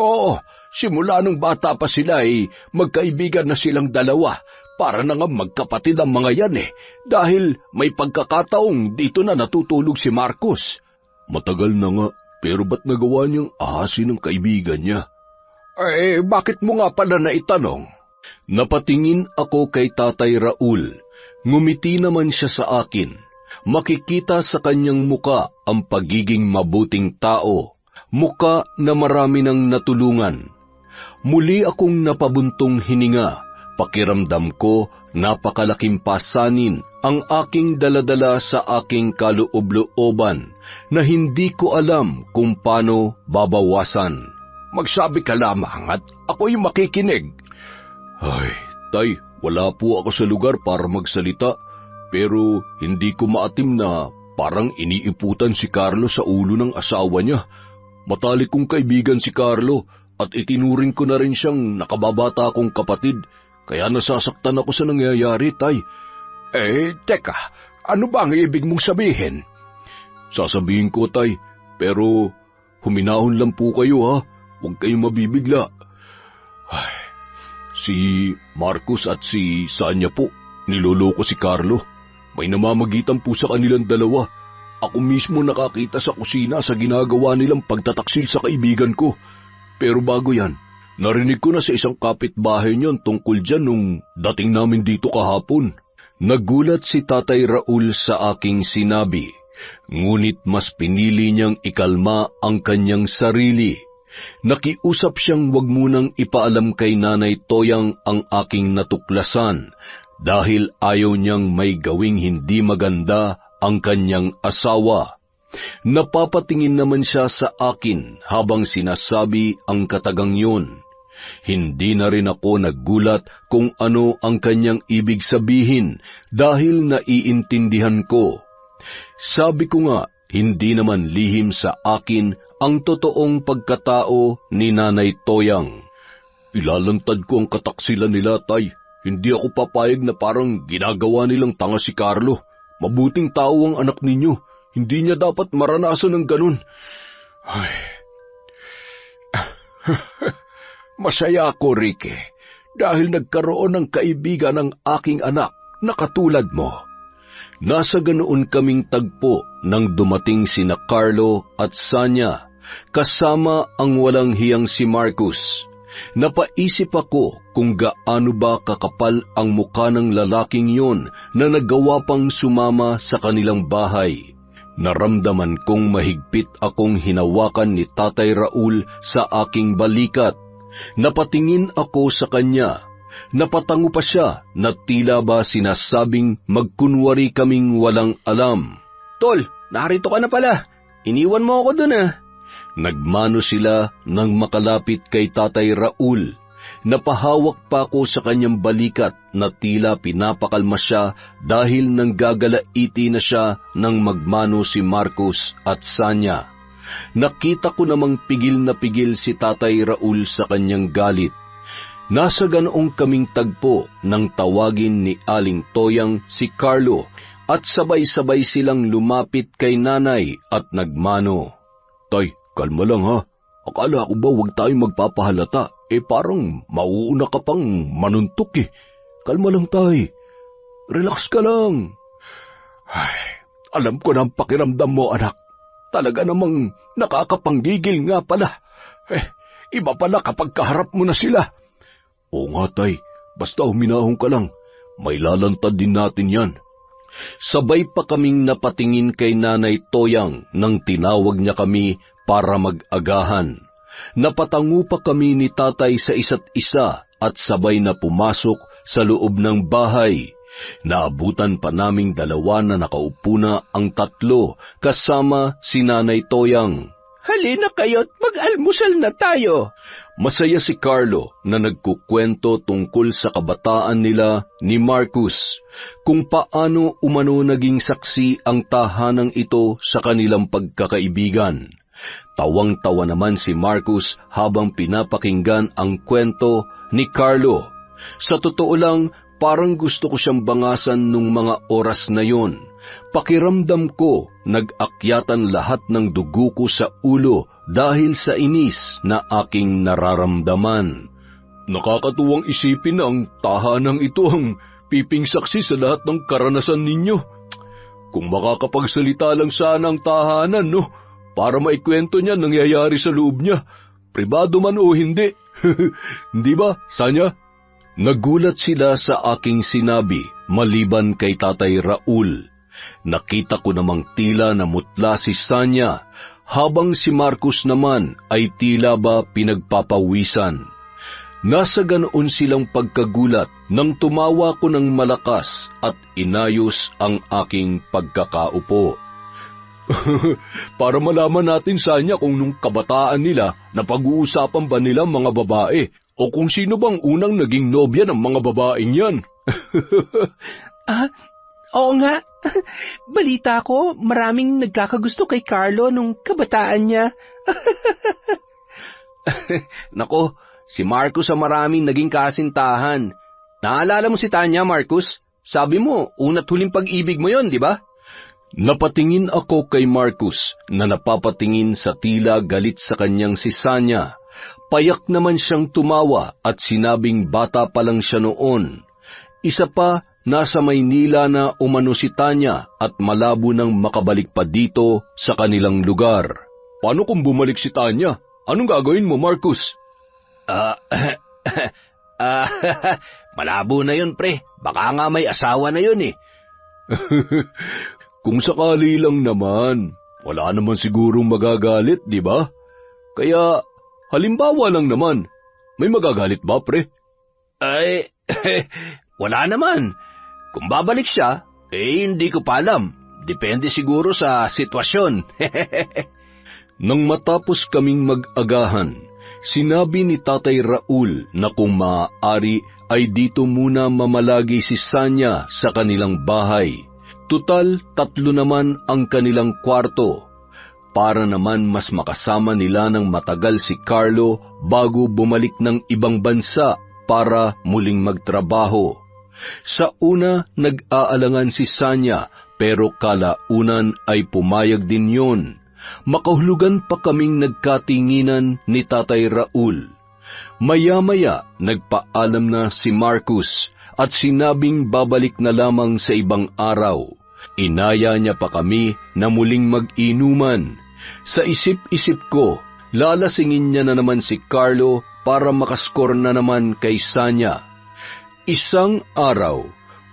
Speaker 2: Oo, simula nung bata pa sila ay magkaibigan na silang dalawa. Para na nga magkapatid ang mga yan dahil may pagkakataong dito na natutulog si Marcos. Matagal na nga, pero ba't nagawa niyang ahasin ng kaibigan niya? Bakit mo nga pala naitanong? Napatingin ako kay Tatay Raul. Ngumiti naman siya sa akin. Makikita sa kanyang muka ang pagiging mabuting tao. Muka na marami nang natulungan. Muli akong napabuntong hininga. Pakiramdam ko napakalaking pasanin ang aking daladala sa aking kaloob-looban na hindi ko alam kung paano babawasan. Magsabi ka lamang at ako'y makikinig. Ay, Tay, wala po ako sa lugar para magsalita, pero hindi ko maatim na parang iniiputan si Carlo sa ulo ng asawa niya. Matalik kong kaibigan si Carlo at itinuring ko na rin siyang nakababata kong kapatid, kaya nasasaktan ako sa nangyayari, Tay. Teka, ano ba ang ibig mong sabihin? Sasabihin ko, Tay, pero huminahon lang po kayo, ha? Huwag kayong mabibigla. Ay, si Marcos at si Sanya po, niloloko si Carlo. May namamagitan po sa kanilang dalawa. Ako mismo nakakita sa kusina sa ginagawa nilang pagtataksil sa kaibigan ko. Pero bago yan, narinig ko na sa isang kapitbahay niyon tungkol dyan nung dating namin dito kahapon. Nagulat si Tatay Raul sa aking sinabi, ngunit mas pinili niyang ikalma ang kanyang sarili. Nakiusap siyang wag munang ipaalam kay Nanay Toyang ang aking natuklasan dahil ayaw niyang may gawing hindi maganda ang kanyang asawa. Napapatingin naman siya sa akin habang sinasabi ang katagang yun. Hindi na rin ako naggulat kung ano ang kanyang ibig sabihin dahil naiintindihan ko. Sabi ko nga, hindi naman lihim sa akin ang totoong pagkatao ni Nanay Toyang. Ilalantad ko ang kataksilan nila, Tay. Hindi ako papayag na parang ginagawa nilang tanga si Carlo. Mabuting tao ang anak ninyo. Hindi niya dapat maranasan ng ganun. Ay. Masaya ako, Ricky, dahil nagkaroon ng kaibigan ng aking anak na katulad mo. Nasa ganoon kaming tagpo nang dumating sina Carlo at Sanya, kasama ang walang hiyang si Marcus. Napaisip ako kung gaano ba kakapal ang mukha ng lalaking yon na nagawa pang sumama sa kanilang bahay. Naramdaman kong mahigpit akong hinawakan ni Tatay Raul sa aking balikat. Napatingin ako sa kanya. Napatango pa siya na tila ba sinasabing magkunwari kaming walang alam.
Speaker 3: Tol, narito ka na pala. Iniwan mo ako dun ah.
Speaker 2: Nagmano sila nang makalapit kay Tatay Raul. Napahawak pa ako sa kanyang balikat na tila pinapakalma siya dahil nanggagalaiti na siya nang magmano si Marcos at Sanya. Nakita ko namang pigil na pigil si Tatay Raul sa kanyang galit. Nasa ganoong kaming tagpo nang tawagin ni Aling Toyang si Carlo at sabay-sabay silang lumapit kay nanay at nagmano. Tay, kalma lang ha. Akala ko ba huwag tayong magpapahalata? Parang mauuna ka pang manuntok eh. Kalma lang, Tay. Relax ka lang. Ay, alam ko na ang pakiramdam mo, anak. Talaga namang nakakapanggigil nga pala. Iba pala kapag kaharap mo na sila. Oo nga, Tay. Basta huminahon ka lang. May lalantad din natin yan. Sabay pa kaming napatingin kay Nanay Toyang nang tinawag niya kami para mag-agahan. Napatango pa kami ni Tatay sa isa't isa at sabay na pumasok sa loob ng bahay. Naabutan pa naming dalawa na nakaupo na ang tatlo kasama si Nanay Toyang.
Speaker 3: Halina kayo't mag-almusal na tayo.
Speaker 2: Masaya si Carlo na nagkukwento tungkol sa kabataan nila ni Marcus, kung paano umano naging saksi ang tahanang ito sa kanilang pagkakaibigan. Tawang-tawa naman si Marcus habang pinapakinggan ang kwento ni Carlo. Sa totoo lang, parang gusto ko siyang bangasan nung mga oras na yon. Pakiramdam ko, nag-akyatan lahat ng dugo ko sa ulo dahil sa inis na aking nararamdaman. Nakakatuwang isipin na ang tahanang ito ang piping saksi sa lahat ng karanasan ninyo. Kung makakapagsalita lang sana ang tahanan, no? Para maikwento niya nangyayari sa loob niya, pribado man o hindi. Hindi ba, Sanya? Nagulat sila sa aking sinabi, maliban kay Tatay Raul. Nakita ko namang tila namutla si Sanya, habang si Marcos naman ay tila ba pinagpapawisan. Nasa ganoon silang pagkagulat nang tumawa ko ng malakas at inayos ang aking pagkakaupo. Para malaman natin, Sanya, kung nung kabataan nila na pag-uusapan ba nila mga babae o kung sino bang unang naging nobya ng mga babaeng yan.
Speaker 3: Oo nga. Balita ko, maraming nagkakagusto kay Carlo nung kabataan niya.
Speaker 1: Nako, si Marcus ang maraming naging kasintahan. Naalala mo si Tanya, Marcus? Sabi mo, una't huling pag-ibig mo yon, di ba?
Speaker 2: Napatingin ako kay Marcus na napapatingin sa tila galit sa kanyang si Sanya. Payak naman siyang tumawa at sinabing bata pa lang siya noon. Isa pa, nasa Maynila na umano si Tanya at malabo nang makabalik pa dito sa kanilang lugar. Paano kung bumalik si Tanya? Anong gagawin mo, Marcus?
Speaker 1: Malabo na yun, pre. Baka nga may asawa na yun eh.
Speaker 2: Kung sakali lang naman, wala naman sigurong magagalit, di ba? Kaya, halimbawa lang naman, may magagalit ba, pre?
Speaker 1: Ay, wala naman. Kung babalik siya, hindi ko pa alam. Depende siguro sa sitwasyon.
Speaker 2: Nang matapos kaming mag-agahan, sinabi ni Tatay Raul na kung maaari ay dito muna mamalagi si Sanya sa kanilang bahay. Tutal, 3 naman ang kanilang kwarto. para naman mas makasama nila ng matagal si Carlo bago bumalik ng ibang bansa para muling magtrabaho. Sa una, nag-aalangan si Sanya, pero kalaunan ay pumayag din yon. Makahulugan pa kaming nagkatinginan ni Tatay Raul. Maya-maya, nagpaalam na si Marcus at sinabing babalik na lamang sa ibang araw. Inaya niya pa kami na muling mag-inuman. Sa isip-isip ko, lalasingin niya na naman si Carlo para makaskor na naman kay Sanya. Isang araw,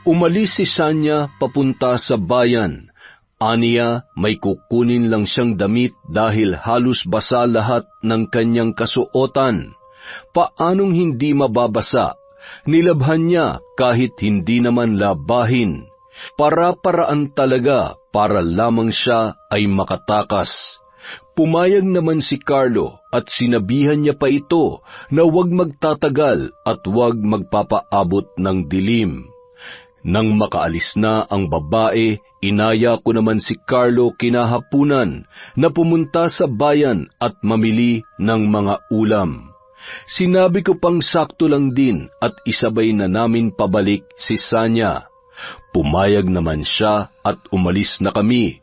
Speaker 2: umalis si Sanya papunta sa bayan. Aniya, may kukunin lang siyang damit dahil halos basa lahat ng kanyang kasuotan. Paanong hindi mababasa? Nilabhan niya kahit hindi naman labahin. Para-paraan talaga para lamang siya ay makatakas. Pumayag naman si Carlo at sinabihan niya pa ito na huwag magtatagal at huwag magpapaabot ng dilim. Nang makaalis na ang babae, inaya ko naman si Carlo kinahapunan na pumunta sa bayan at mamili ng mga ulam. Sinabi ko pang sakto lang din at isabay na namin pabalik si Sanya. Pumayag naman siya at umalis na kami.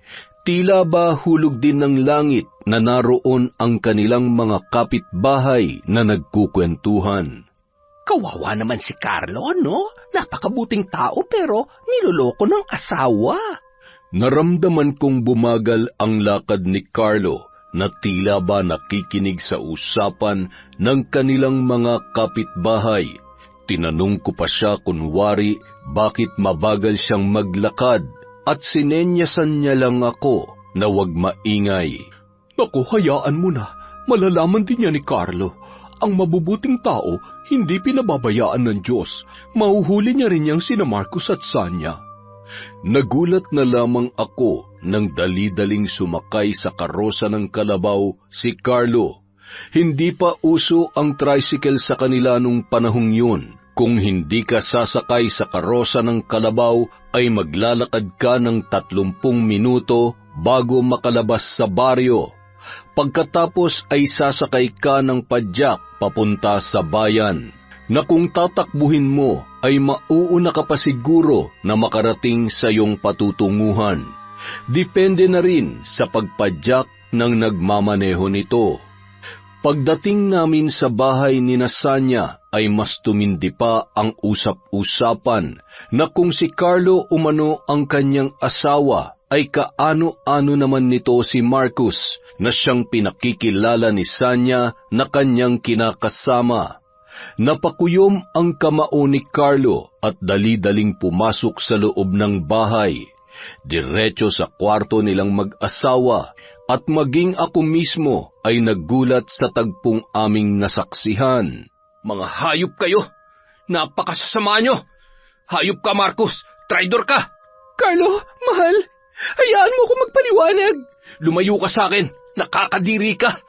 Speaker 2: Tila ba hulog din ng langit na naroon ang kanilang mga kapitbahay na nagkukwentuhan.
Speaker 3: Kawawa naman si Carlo, no? Napakabuting tao pero niloloko ng asawa.
Speaker 2: Naramdaman kong bumagal ang lakad ni Carlo na tila ba nakikinig sa usapan ng kanilang mga kapitbahay. Tinanong ko pa siya kunwari bakit mabagal siyang maglakad at sinenyasan niya lang ako na huwag maingay.
Speaker 1: Naku, hayaan mo na. Malalaman din niya ni Carlo. Ang mabubuting tao, hindi pinababayaan ng Diyos. Mahuhuli niya rin niyang sina Marcus at Sanya.
Speaker 2: Nagulat na lamang ako nang dali-daling sumakay sa karosa ng kalabaw si Carlo. Hindi pa uso ang tricycle sa kanila nung panahong yun. Kung hindi ka sasakay sa karosa ng kalabaw, ay maglalakad ka ng 30 minuto bago makalabas sa baryo. Pagkatapos ay sasakay ka ng padyak papunta sa bayan, na kung tatakbuhin mo ay mauuna ka pa siguro na makarating sa iyong patutunguhan. Depende na rin sa pagpadyak ng nagmamaneho nito. Pagdating namin sa bahay ni Sanya ay mas tumindi pa ang usap-usapan na kung si Carlo umano ang kanyang asawa ay kaano-ano naman nito si Marcus na siyang pinakikilala ni Sanya na kanyang kinakasama. Napakuyom ang kamao ni Carlo at dali-daling pumasok sa loob ng bahay. Diretso sa kwarto nilang mag-asawa at maging ako mismo ay naggulat sa tagpong aming nasaksihan.
Speaker 1: Mga hayop kayo! Napakasasama nyo! Hayop ka, Marcus! Traidor ka!
Speaker 3: Carlo, mahal! Hayaan mo ko magpaliwanag!
Speaker 1: Lumayo ka sa akin! Nakakadiri ka!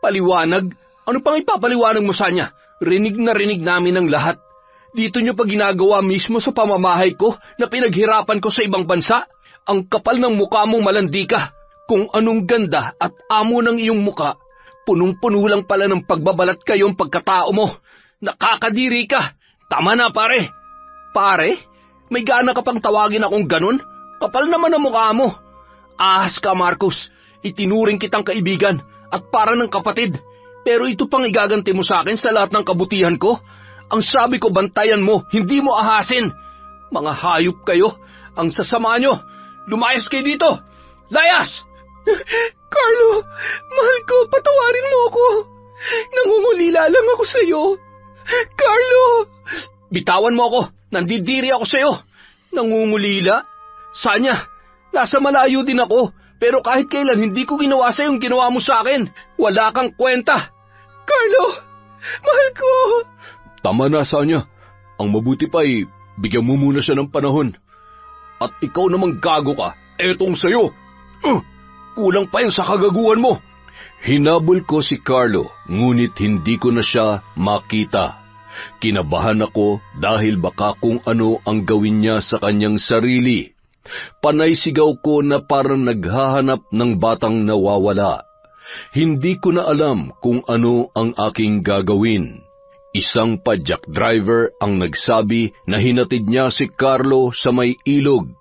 Speaker 1: Paliwanag? Ano pang ipapaliwanag mo, Sanya? Rinig na rinig namin ang lahat. Dito nyo pa ginagawa mismo sa pamamahay ko na pinaghirapan ko sa ibang bansa? Ang kapal ng mukha mong malandi ka. Kung anong ganda at amo ng iyong muka, punong-puno lang pala ng pagbabalat kayong pagkatao mo. Nakakadiri ka! Tama na, pare! Pare? May gana ka pang tawagin akong ganun? Kapal naman ang mukha mo. Ahas ka, Marcus. Itinuring kitang kaibigan at para ng kapatid. Pero ito pang igaganti mo sa akin sa lahat ng kabutihan ko? Ang sabi ko, bantayan mo, hindi mo ahasin. Mga hayop kayo. Ang sasama nyo. Lumayas kayo dito. Layas!
Speaker 3: Carlo, mahal ko, patawarin mo ako. Nangungulila lang ako sa'yo. Carlo!
Speaker 1: Bitawan mo ako. Nandidiri ako sa'yo. Nangungulila? Sanya, nasa malayo din ako. Pero kahit kailan hindi ko ginawa sa yung ginawa mo sa akin. Wala kang kwenta.
Speaker 3: Carlo, mahal ko.
Speaker 2: Tama na, Sanya. Ang mabuti pa ay bigyan mo muna siya ng panahon.
Speaker 1: At ikaw namang gago ka. Etong sa'yo. Kulang pa yun sa kagaguhan mo.
Speaker 2: Hinabol ko si Carlo, ngunit hindi ko na siya makita. Kinabahan ako dahil baka kung ano ang gawin niya sa kanyang sarili. Panay sigaw ko na parang naghahanap ng batang nawawala. Hindi ko na alam kung ano ang aking gagawin. Isang padyak driver ang nagsabi na hinatid niya si Carlo sa may ilog,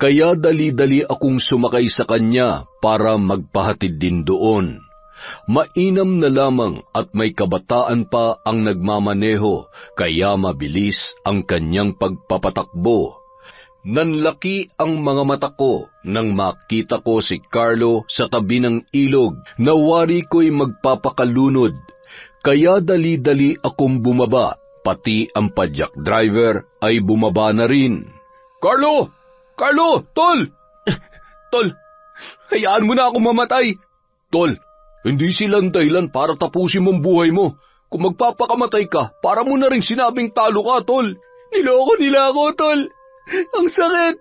Speaker 2: kaya dali-dali akong sumakay sa kanya para magpahatid din doon. Mainam na lamang at may kabataan pa ang nagmamaneho, kaya mabilis ang kanyang pagpapatakbo. Nanlaki ang mga mata ko nang makita ko si Carlo sa tabi ng ilog na wari ko'y magpapakalunod. Kaya dali-dali akong bumaba, pati ang padyak driver ay bumaba na rin. Carlo! Carlo! Tol! Tol, hayaan mo na akong mamatay. Tol, hindi silang dahilan para tapusin mong buhay mo. Kung magpapakamatay ka, para mo na rin sinabing talo ka, Tol. Niloko nila ako, Tol. Ang sakit.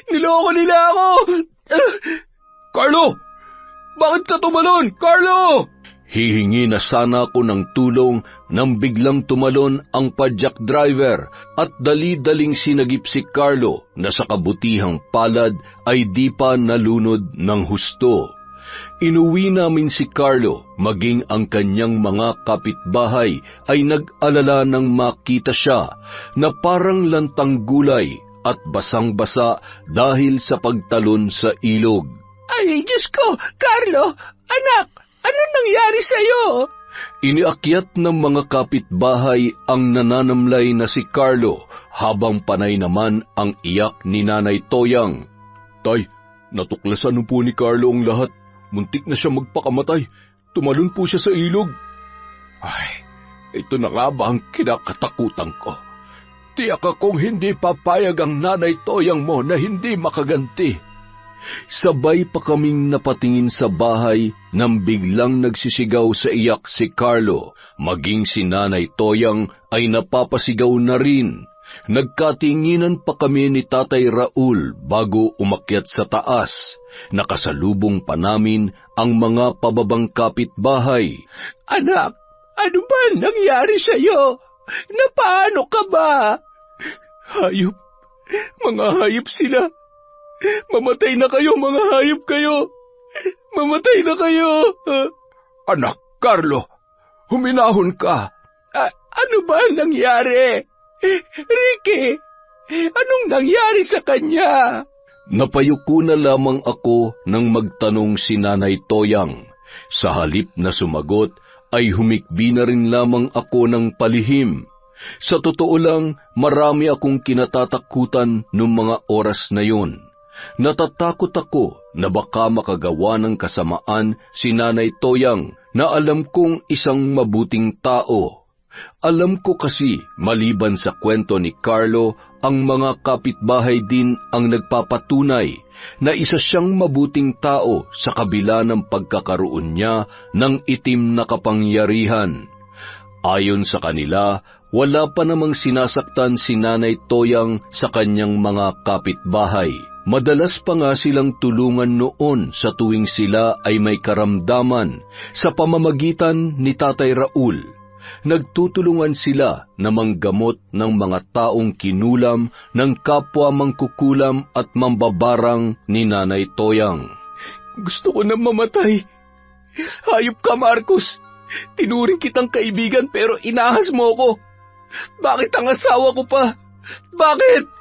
Speaker 2: Niloko nila ako. Carlo! Bakit ka tumalon? Carlo! Hihingi na sana ako ng tulong nang biglang tumalon ang padyak driver at dali-daling sinagip si Carlo na sa kabutihang palad ay di pa nalunod ng husto. Inuwi namin si Carlo, maging ang kanyang mga kapitbahay ay nag-alala nang makita siya na parang lantang gulay at basang-basa dahil sa pagtalon sa ilog.
Speaker 3: Ay, Diyos ko! Carlo! Anak! Anong nangyari sa'yo?
Speaker 2: Iniakyat ng mga kapitbahay ang nananamlay na si Carlo habang panay naman ang iyak ni Nanay Toyang. Tay, natuklasan po ni Carlo ang lahat. Muntik na siya magpakamatay. Tumalon po siya sa ilog. Ay, ito na nga ba ang kinakatakutan ko? Tiyak akong hindi papayag ang Nanay Toyang mo na hindi makaganti. Sabay pa kaming napatingin sa bahay nang biglang nagsisigaw sa iyak si Carlo. Maging si Nanay Toyang ay napapasigaw na rin. Nagkatinginan pa kami ni Tatay Raul bago umakyat sa taas. Nakasalubong pa namin ang mga pababang kapitbahay.
Speaker 3: Anak, ano ba nangyari sa'yo? Napaano ka ba?
Speaker 1: Hayop. Mga hayop sila. Mamatay na kayo, mga hayop kayo! Mamatay na kayo! Anak, Carlo, huminahon ka.
Speaker 3: Ano ba nangyari? Ricky, anong nangyari sa kanya?
Speaker 2: Napayuko na lamang ako nang magtanong si Nanay Toyang. Sa halip na sumagot, ay humikbi na rin lamang ako ng palihim. Sa totoo lang, marami akong kinatatakutan noong mga oras na yun. Natatakot ako na baka makagawa ng kasamaan si Nanay Toyang na alam kong isang mabuting tao. Alam ko kasi, maliban sa kwento ni Carlo, ang mga kapitbahay din ang nagpapatunay na isa siyang mabuting tao sa kabila ng pagkakaroon niya ng itim na kapangyarihan. Ayon sa kanila, wala pa namang sinasaktan si Nanay Toyang sa kanyang mga kapitbahay. Madalas pa nga silang tulungan noon sa tuwing sila ay may karamdaman sa pamamagitan ni Tatay Raul. Nagtutulungan sila na manggamot ng mga taong kinulam ng kapwa mangkukulam at mambabarang ni Nanay Toyang.
Speaker 1: Gusto ko na mamatay. Hayop ka, Marcos. Tinuring kitang kaibigan pero inahas mo ko. Bakit ang asawa ko pa? Bakit?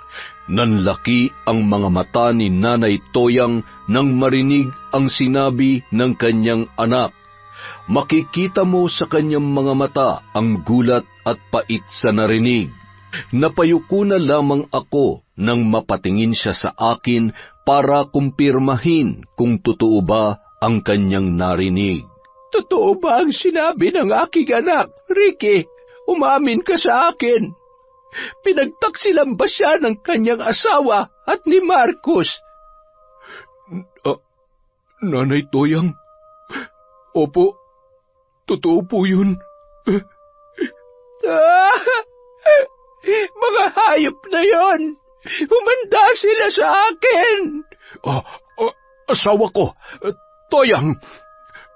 Speaker 2: Nanlaki ang mga mata ni Nanay Toyang nang marinig ang sinabi ng kanyang anak. Makikita mo sa kanyang mga mata ang gulat at pait sa narinig. Napayuko na lamang ako nang mapatingin siya sa akin para kumpirmahin kung totoo ba ang kanyang narinig.
Speaker 3: Totoo ba ang sinabi ng aking anak? Ricky, umamin ka sa akin. Pinagtaksilan ba siya ng kanyang asawa at ni Marcos?
Speaker 1: Nanay Toyang, opo, totoo po yun.
Speaker 3: Mga hayop na yon! Humanda sila sa akin!
Speaker 1: Asawa ko, Toyang,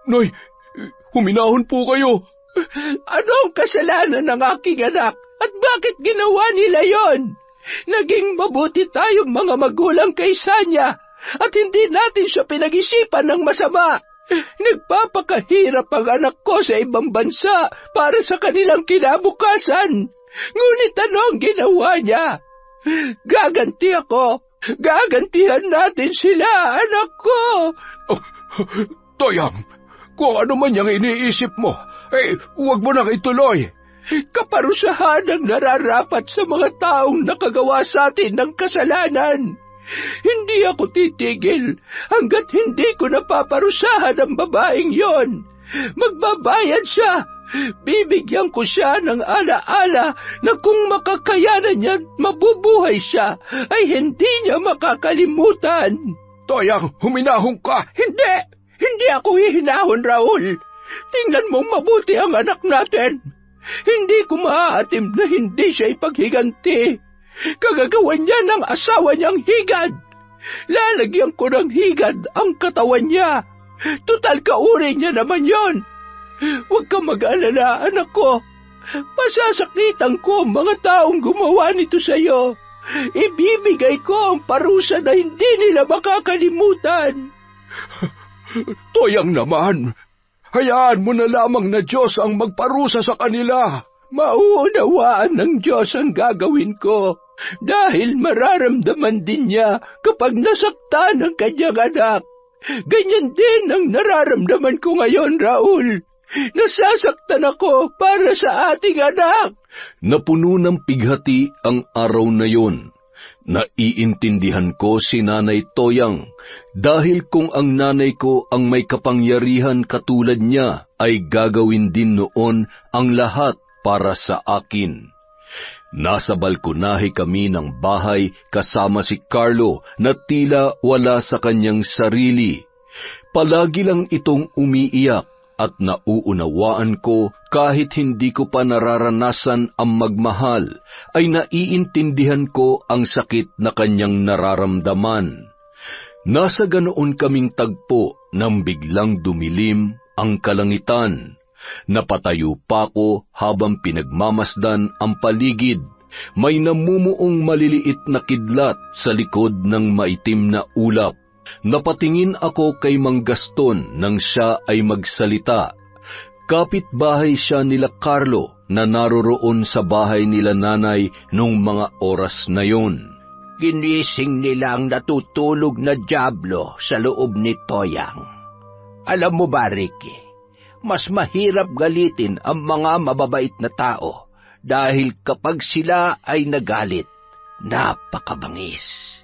Speaker 1: Noy, huminahon po kayo.
Speaker 3: Ano ang kasalanan ng aking anak? At bakit ginawa nila yon? Naging mabuti tayong mga magulang kaysa niya at hindi natin siya pinag-isipan ng masama. Nagpapakahirap ang anak ko sa ibang bansa para sa kanilang kinabukasan. Ngunit ano ang ginawa niya? Gaganti ako. Gagantihan natin sila, anak ko.
Speaker 1: Oh, Toyang, kung ano man yung iniisip mo, huwag mo nang ituloy.
Speaker 3: Kaparusahan ang nararapat sa mga taong nakagawa sa atin ng kasalanan. Hindi ako titigil hanggat hindi ko napaparusahan ang babaeng yon. Magbabayad siya. Bibigyan ko siya ng alaala na kung makakayanan niya at mabubuhay siya, ay hindi niya makakalimutan.
Speaker 1: Toyang, huminahon ka!
Speaker 3: Hindi ako hihinahon, Raul. Tingnan mong mabuti ang anak natin. Hindi ko maaatim na hindi siya ipaghiganti. Kagagawan niya ng asawa niyang higad. Lalagyan ko ng higad ang katawan niya. Tutal kauri niya naman yon. Huwag kang mag-alala, anak ko. Masasakitan ko ang mga taong gumawa nito sa iyo. Ibibigay ko ang parusa na hindi nila makakalimutan.
Speaker 1: Toyang naman, hayaan mo na lamang na Diyos ang magparusa sa kanila.
Speaker 3: Mauunawaan ng Diyos ang gagawin ko dahil mararamdaman din niya kapag nasaktan ang kanyang anak. Ganyan din ang nararamdaman ko ngayon, Raul. Nasasaktan ako para sa ating anak.
Speaker 2: Napuno ng pighati ang araw na yon. Naiintindihan ko si Nanay Toyang dahil kung ang nanay ko ang may kapangyarihan katulad niya ay gagawin din noon ang lahat para sa akin. Nasa balkonahe kami ng bahay kasama si Carlo na tila wala sa kanyang sarili. Palagi lang itong umiiyak at nauunawaan ko kahit hindi ko pa nararanasan ang magmahal, ay naiintindihan ko ang sakit na kanyang nararamdaman. Nasa ganoon kaming tagpo nang biglang dumilim ang kalangitan. Napatayo pa ko habang pinagmamasdan ang paligid. May namumuong maliliit na kidlat sa likod ng maitim na ulap. Napatingin ako kay Mang Gaston nang siya ay magsalita. Kapitbahay siya nila Carlo na naroroon sa bahay nila nanay nung mga oras na yon.
Speaker 3: Ginising nila ang natutulog na dyablo sa loob ni Toyang. Alam mo ba, Ricky, mas mahirap galitin ang mga mababait na tao dahil kapag sila ay nagalit, napakabangis.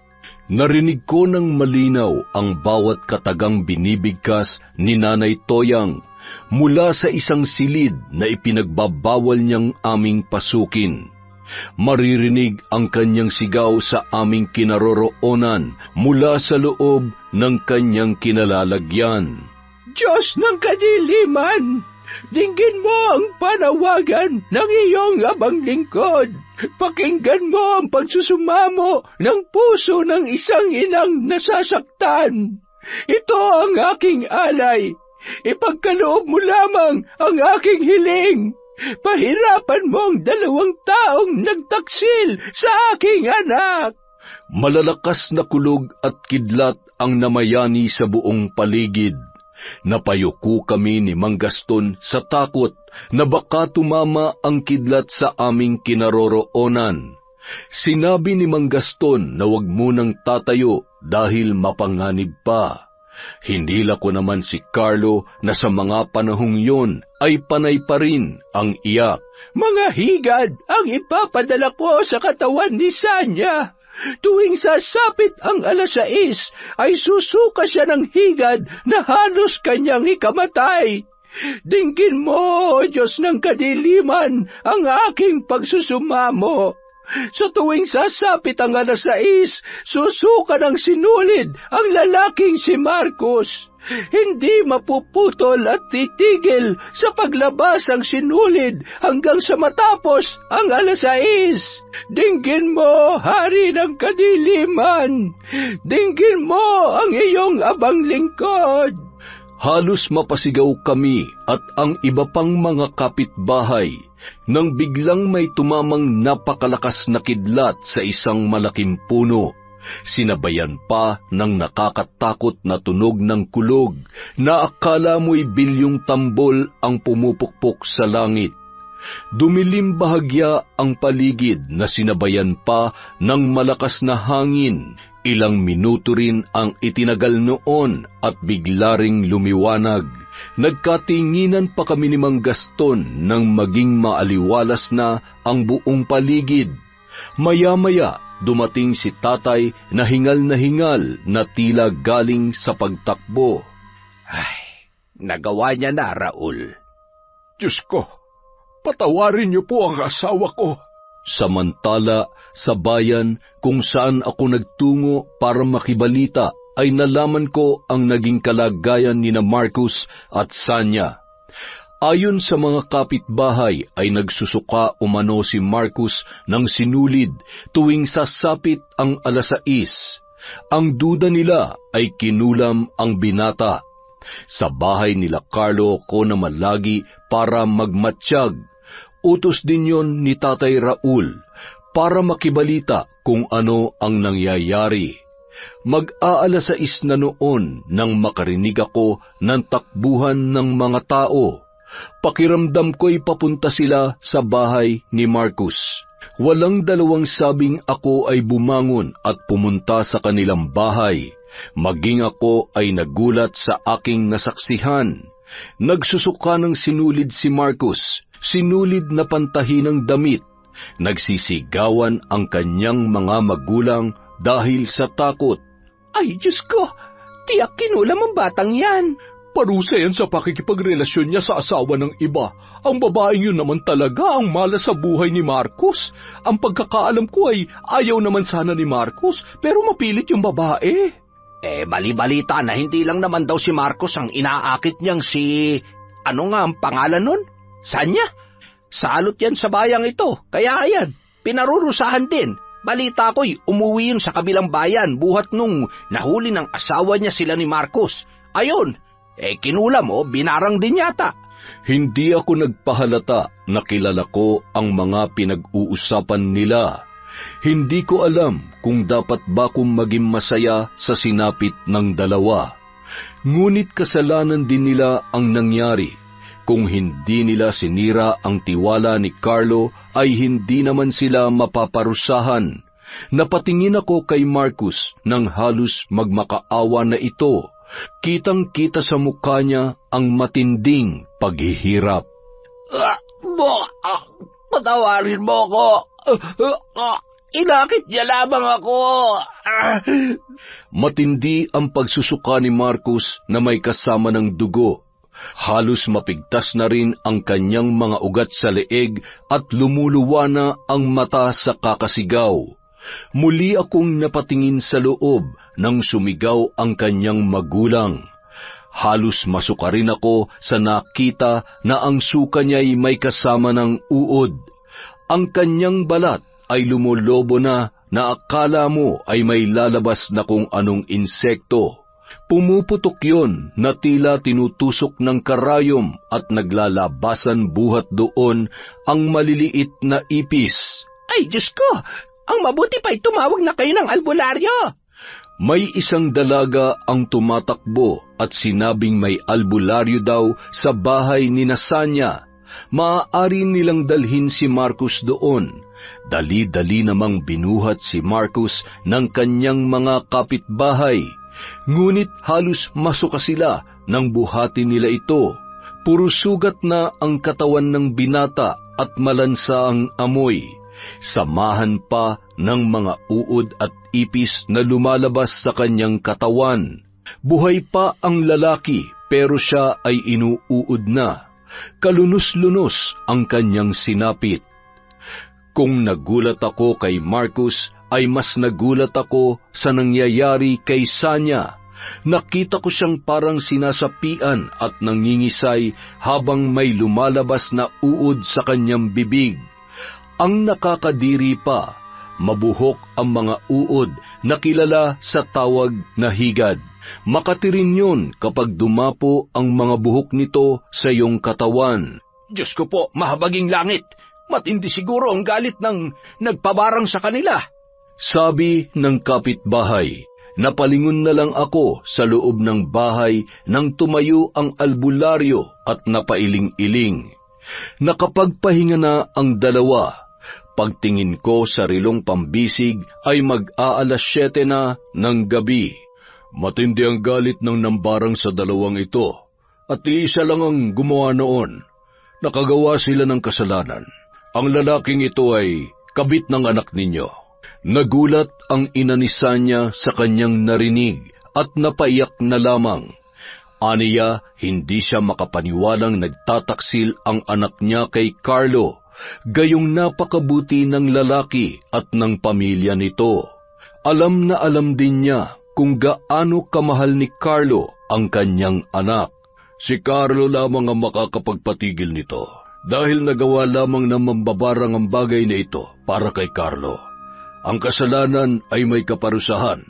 Speaker 2: Narinig ko ng malinaw ang bawat katagang binibigkas ni Nanay Toyang mula sa isang silid na ipinagbabawal niyang aming pasukin. Maririnig ang kanyang sigaw sa aming kinaroroonan mula sa loob ng kanyang kinalalagyan.
Speaker 3: Diyos ng kadiliman, dinggin mo ang panawagan ng iyong abang lingkod. Pakinggan mo ang pagsusumamo ng puso ng isang inang nasasaktan. Ito ang aking alay. Ipagkaloob mo lamang ang aking hiling. Pahirapan mo ang 2 taong nagtaksil sa aking anak.
Speaker 2: Malalakas na kulog at kidlat ang namayani sa buong paligid. Napayuko kami ni Mang Gaston sa takot na baka tumama ang kidlat sa aming kinaroroonan. Sinabi ni Mang Gaston na wag munang tatayo dahil mapanganib pa. Hinila ko naman si Carlo na sa mga panahong yon ay panay pa rin ang iyak.
Speaker 3: Mga higad ang ipapadala ko sa katawan ni Sanya. Tuwing sasapit ang 6:00 ay susuka siya ng higad na halos kanyang ikamatay. Dinggin mo, Diyos ng kadiliman, ang aking pagsusumamo. Sa tuwing sasapit ang 6:00, susuka ng sinulid ang lalaking si Marcos. Hindi mapuputol at titigil sa paglabas ang sinulid hanggang sa matapos ang 6:00. Dinggin mo, Hari ng Kadiliman. Dinggin mo ang iyong abang lingkod.
Speaker 2: Halos mapasigaw kami at ang iba pang mga kapitbahay nang biglang may tumamang napakalakas na kidlat sa isang malaking puno. Sinabayan pa ng nakakatakot na tunog ng kulog na akala mo'y bilyong tambol ang pumupukpok sa langit. Dumilim bahagya ang paligid na sinabayan pa ng malakas na hangin. Ilang minuto rin ang itinagal noon at bigla ring lumiwanag. Nagkatinginan pa kami ni Mang Gaston nang maging maaliwalas na ang buong paligid. Maya-maya, dumating si tatay na hingal na tila galing sa pagtakbo.
Speaker 3: Ay, nagawa niya na, Raul.
Speaker 1: Diyos ko, patawarin niyo po ang asawa ko.
Speaker 2: Samantala, sa bayan kung saan ako nagtungo para makibalita, ay nalaman ko ang naging kalagayan nina Marcos at Sanya. Ayon sa mga kapitbahay ay nagsusuka umano si Marcos ng sinulid tuwing sasapit ang 6:00. Ang duda nila ay kinulam ang binata. Sa bahay nila Carlo ko naman lagi para magmatsyag. Utos din yon ni Tatay Raul para makibalita kung ano ang nangyayari. Mag-6:00 na noon nang makarinig ako ng takbuhan ng mga tao. Pakiramdam ko'y papunta sila sa bahay ni Marcos. Walang dalawang sabing ako ay bumangon at pumunta sa kanilang bahay. Maging ako ay nagulat sa aking nasaksihan. Nagsusuka ng sinulid si Marcos, sinulid na pantahi ng damit. Nagsisigawan ang kanyang mga magulang dahil sa takot.
Speaker 3: Ay, Diyos ko, tiyak kinulam ang batang yan.
Speaker 1: Parusa yan sa pakikipagrelasyon niya sa asawa ng iba. Ang babaeng yun naman talaga ang malas sa buhay ni Marcos. Ang pagkakaalam ko ay ayaw naman sana ni Marcos, pero mapilit yung babae.
Speaker 3: Bali-balita na hindi lang naman daw si Marcos ang inaakit niyang si... Ano nga ang pangalan nun? Sanya? Salot yan sa bayang ito, kaya ayan, pinarurusahan din. Balita ko'y umuwi yun sa kabilang bayan buhat nung nahuli ng asawa niya sila ni Marcos. Ayun, kinulam mo, binarang din yata.
Speaker 2: Hindi ako nagpahalata na kilala ko ang mga pinag-uusapan nila. Hindi ko alam kung dapat ba kong maging masaya sa sinapit ng dalawa. Ngunit kasalanan din nila ang nangyari. Kung hindi nila sinira ang tiwala ni Carlo, ay hindi naman sila mapaparusahan. Napatingin ako kay Marcos nang halos magmakaawa na ito. Kitang-kita sa mukha niya ang matinding paghihirap.
Speaker 3: Patawarin mo ako. Inakit niya lamang ako.
Speaker 2: Matindi ang pagsusuka ni Marcos na may kasama ng dugo. Halos mapigtas na rin ang kanyang mga ugat sa leeg at lumuluwa na ang mata sa kakasigaw. Muli akong napatingin sa loob nang sumigaw ang kanyang magulang. Halos masuka rin ako sa nakita na ang suka niya'y may kasama ng uod. Ang kanyang balat ay lumulobo na akala mo ay may lalabas na kung anong insekto. Pumuputok yon na tila tinutusok ng karayom at naglalabasan buhat doon ang maliliit na ipis.
Speaker 3: Ay, Diyos ko! Ang mabuti pa'y tumawag na kayo ng albularyo!
Speaker 2: May isang dalaga ang tumatakbo at sinabing may albularyo daw sa bahay ni Sanya. Maaari nilang dalhin si Marcos doon. Dali-dali namang binuhat si Marcos ng kanyang mga kapitbahay. Ngunit halos masuka sila nang buhatin nila ito. Puro sugat na ang katawan ng binata at malansa ang amoy. Samahan pa ng mga uod at ipis na lumalabas sa kanyang katawan. Buhay pa ang lalaki pero siya ay inuuod na. Kalunos-lunos ang kanyang sinapit. Kung nagulat ako kay Marcos, ay mas nagulat ako sa nangyayari kay Sanya. Nakita ko siyang parang sinasapian at nangingisay habang may lumalabas na uod sa kanyang bibig. Ang nakakadiri pa, mabuhok ang mga uod na kilala sa tawag na higad. Makatirin yun kapag dumapo ang mga buhok nito sa iyong katawan.
Speaker 3: Diyos ko po, mahabaging langit. Matindi siguro ang galit ng nagpabarang sa kanila.
Speaker 2: Sabi ng kapitbahay. Napalingon na lang ako sa loob ng bahay nang tumayo ang albularyo at napailing-iling. Nakapagpahinga na ang dalawa. Pagtingin ko sa rilong pambisig ay mag-aalas 7 na ng gabi. Matindi ang galit ng nambarang sa dalawang ito, at iisa lang ang gumawa noon. Nakagawa sila ng kasalanan. Ang lalaking ito ay kabit ng anak ninyo. Nagulat ang ina ni Sanya sa kanyang narinig at napaiyak na lamang. Aniya, hindi siya makapaniwalang nagtataksil ang anak niya kay Carlo, gayong napakabuti ng lalaki at ng pamilya nito. Alam na alam din niya kung gaano kamahal ni Carlo ang kanyang anak. Si Carlo lamang ang makakapagpatigil nito, dahil nagawa lamang ng mambabarang ang bagay na ito para kay Carlo. Ang kasalanan ay may kaparusahan,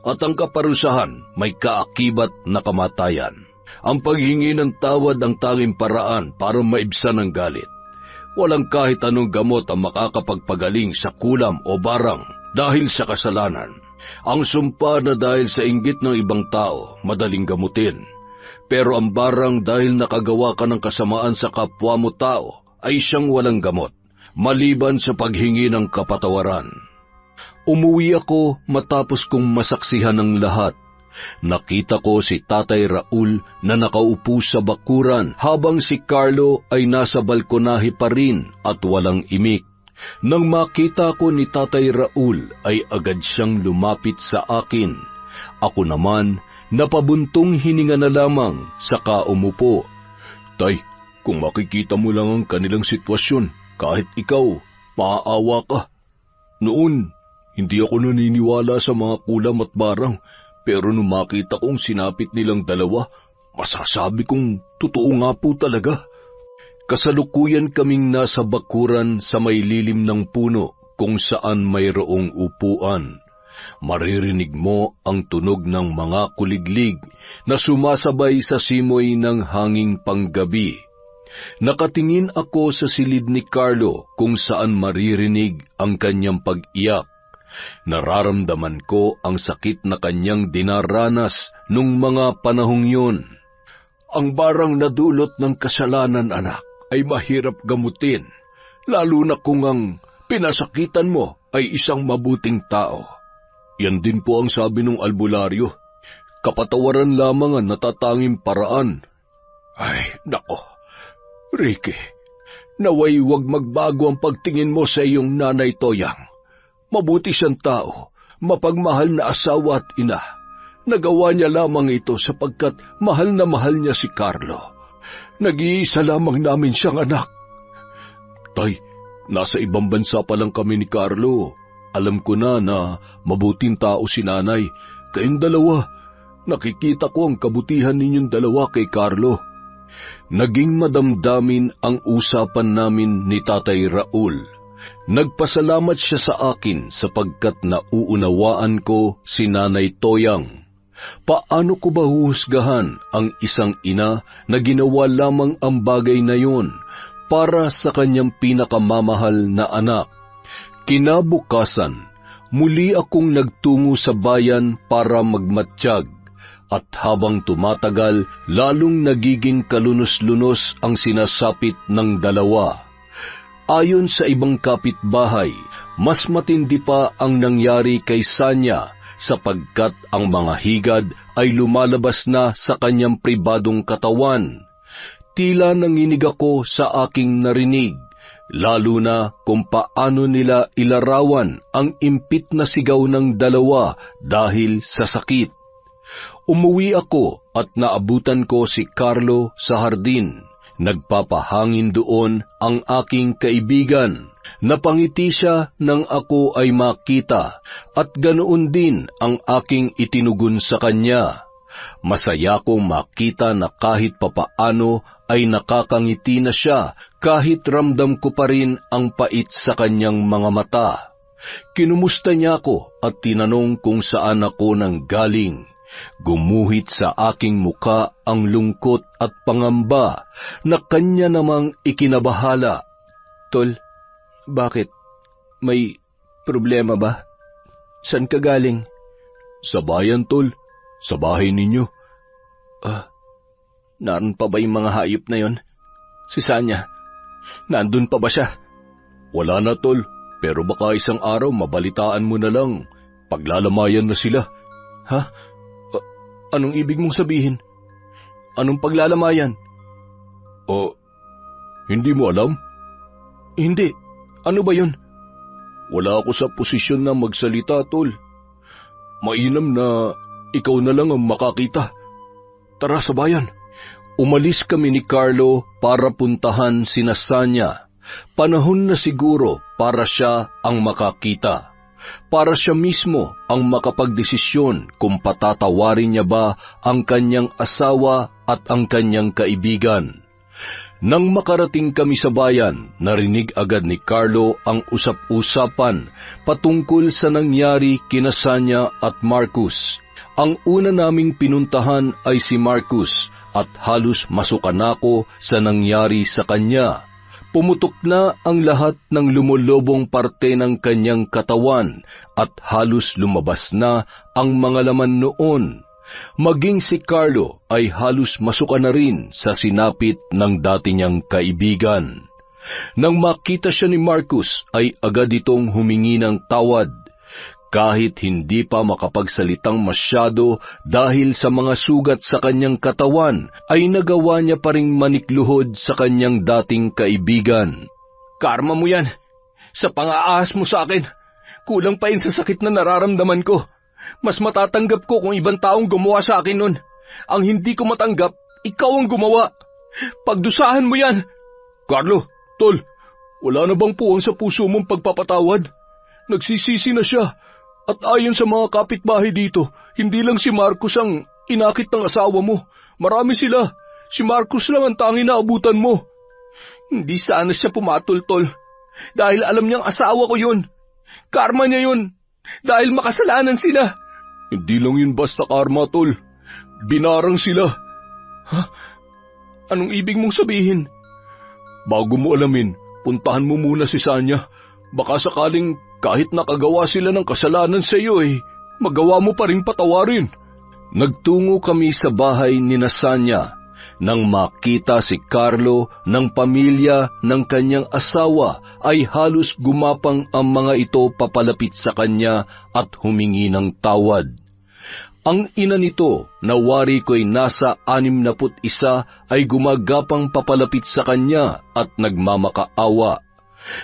Speaker 2: at ang kaparusahan may kaakibat na kamatayan. Ang paghingi ng tawad ang tanging paraan para maibsan ang galit. Walang kahit anong gamot ang makakapagpagaling sa kulam o barang dahil sa kasalanan. Ang sumpa na dahil sa inggit ng ibang tao, madaling gamutin. Pero ang barang dahil nakagawa ka ng kasamaan sa kapwa mo tao, ay siyang walang gamot, maliban sa paghingi ng kapatawaran. Umuwi ako matapos kong masaksihan ang lahat. Nakita ko si Tatay Raul na nakaupo sa bakuran habang si Carlo ay nasa balkonahe pa rin at walang imik. Nang makita ko ni Tatay Raul ay agad siyang lumapit sa akin. Ako naman, napabuntong hininga na lamang saka umupo. Tay, kung makikita mo lang ang kanilang sitwasyon, kahit ikaw, maaawa ka. Noon, hindi ako naniniwala sa mga kulam at barang, pero nung makita kong sinapit nilang dalawa, masasabi kong totoo nga po talaga. Kasalukuyan kaming nasa bakuran sa may lilim ng puno kung saan mayroong upuan. Maririnig mo ang tunog ng mga kuliglig na sumasabay sa simoy ng hanging panggabi. Nakatingin ako sa silid ni Carlo kung saan maririnig ang kanyang pag-iyak. Nararamdaman ko ang sakit na kanyang dinaranas nung mga panahong yun. Ang barang na dulot ng kasalanan, anak, ay mahirap gamutin, lalo na kung ang pinasakitan mo ay isang mabuting tao. Yan din po ang sabi ng albularyo. Kapatawaran lamang ang natatanging paraan. Ay, nako, Ricky, naway huwag magbago ang pagtingin mo sa iyong nanay Toyang. Mabuti siyang tao, mapagmahal na asawa at ina. Nagawa niya lamang ito sapagkat mahal na mahal niya si Carlo. Nag-iisa lamang namin siyang anak. Tay, nasa ibang bansa pa lang kami ni Carlo. Alam ko na mabuting tao si nanay. Kayong dalawa, nakikita ko ang kabutihan ninyong dalawa kay Carlo. Naging madamdamin ang usapan namin ni Tatay Raul. Nagpasalamat siya sa akin sapagkat nauunawaan ko si Nanay Toyang. Paano ko ba huhusgahan ang isang ina na ginawa lamang ang bagay na yun para sa kanyang pinakamamahal na anak? Kinabukasan, muli akong nagtungo sa bayan para magmatsyag, at habang tumatagal, lalong nagiging kalunos-lunos ang sinasapit ng dalawa. Ayon sa ibang kapitbahay, mas matindi pa ang nangyari kay Sanya sapagkat ang mga higad ay lumalabas na sa kanyang pribadong katawan. Tila nanginig ako sa aking narinig, lalo na kung paano nila ilarawan ang impit na sigaw ng dalawa dahil sa sakit. Umuwi ako at naabutan ko si Carlo sa hardin. Nagpapahangin doon ang aking kaibigan. Napangiti siya nang ako ay makita, at ganoon din ang aking itinugon sa kanya. Masaya kong makita na kahit papaano ay nakakangiti na siya kahit ramdam ko pa rin ang pait sa kanyang mga mata. Kinumusta niya ako at tinanong kung saan ako nanggaling. Gumuhit sa aking muka ang lungkot at pangamba na kanya namang ikinabahala.
Speaker 3: Tol, bakit? May problema ba? Saan ka galing?
Speaker 2: Sa bayan, tol. Sa bahay ninyo.
Speaker 3: Naroon pa ba yung mga hayop na yon? Si Sanya, nandun pa ba siya?
Speaker 2: Wala na, tol. Pero baka isang araw mabalitaan mo na lang. Paglalamayan na sila.
Speaker 3: Ha? Anong ibig mong sabihin? Anong paglalamayan?
Speaker 2: Hindi mo alam?
Speaker 3: Hindi. Ano ba yun?
Speaker 2: Wala ako sa posisyon na magsalita, tol. Mainam na ikaw na lang ang makakita. Tara sa bayan. Umalis kami ni Carlo para puntahan sina Sanya. Panahon na siguro para siya ang makakita. Para siya mismo ang makapagdesisyon kung patatawarin niya ba ang kanyang asawa at ang kanyang kaibigan. Nang makarating kami sa bayan, narinig agad ni Carlo ang usap-usapan patungkol sa nangyari kina Sanya at Marcus. Ang una naming pinuntahan ay si Marcus at halos masukan ako sa nangyari sa kanya. Pumutok na ang lahat ng lumulobong parte ng kanyang katawan at halos lumabas na ang mga laman noon. Maging si Carlo ay halos masuka na rin sa sinapit ng dati niyang kaibigan. Nang makita siya ni Marcus ay agad itong humingi ng tawad. Kahit hindi pa makapagsalitang masyado dahil sa mga sugat sa kanyang katawan, ay nagawa niya pa ring manikluhod sa kanyang dating kaibigan.
Speaker 3: Karma mo yan. Sa pang-aahas mo sa akin, kulang pa yun sa sakit na nararamdaman ko. Mas matatanggap ko kung ibang taong gumawa sa akin nun. Ang hindi ko matanggap, ikaw ang gumawa. Pagdusahan mo yan.
Speaker 2: Carlo, tol, wala na bang puwang sa puso mong pagpapatawad? Nagsisisi na siya. At ayon sa mga kapitbahay dito, hindi lang si Marcus ang inakit ng asawa mo. Marami sila. Si Marcus lang ang tanging naabutan mo.
Speaker 3: Hindi sana siya pumatol, tol. Dahil alam niyang asawa ko yun. Karma niya yun. Dahil makasalanan sila.
Speaker 2: Hindi lang yun basta karma, tol. Binarang sila.
Speaker 3: Ha? Anong ibig mong sabihin?
Speaker 2: Bago mo alamin, puntahan mo muna si Sanya. Baka sakaling kahit nakagawa sila ng kasalanan sa iyo magawa mo pa rin patawarin. Nagtungo kami sa bahay ni Sanya. Nang makita si Carlo ng pamilya ng kanyang asawa ay halos gumapang ang mga ito papalapit sa kanya at humingi ng tawad. Ang ina nito na wari ko'y nasa 61 ay gumagapang papalapit sa kanya at nagmamakaawa.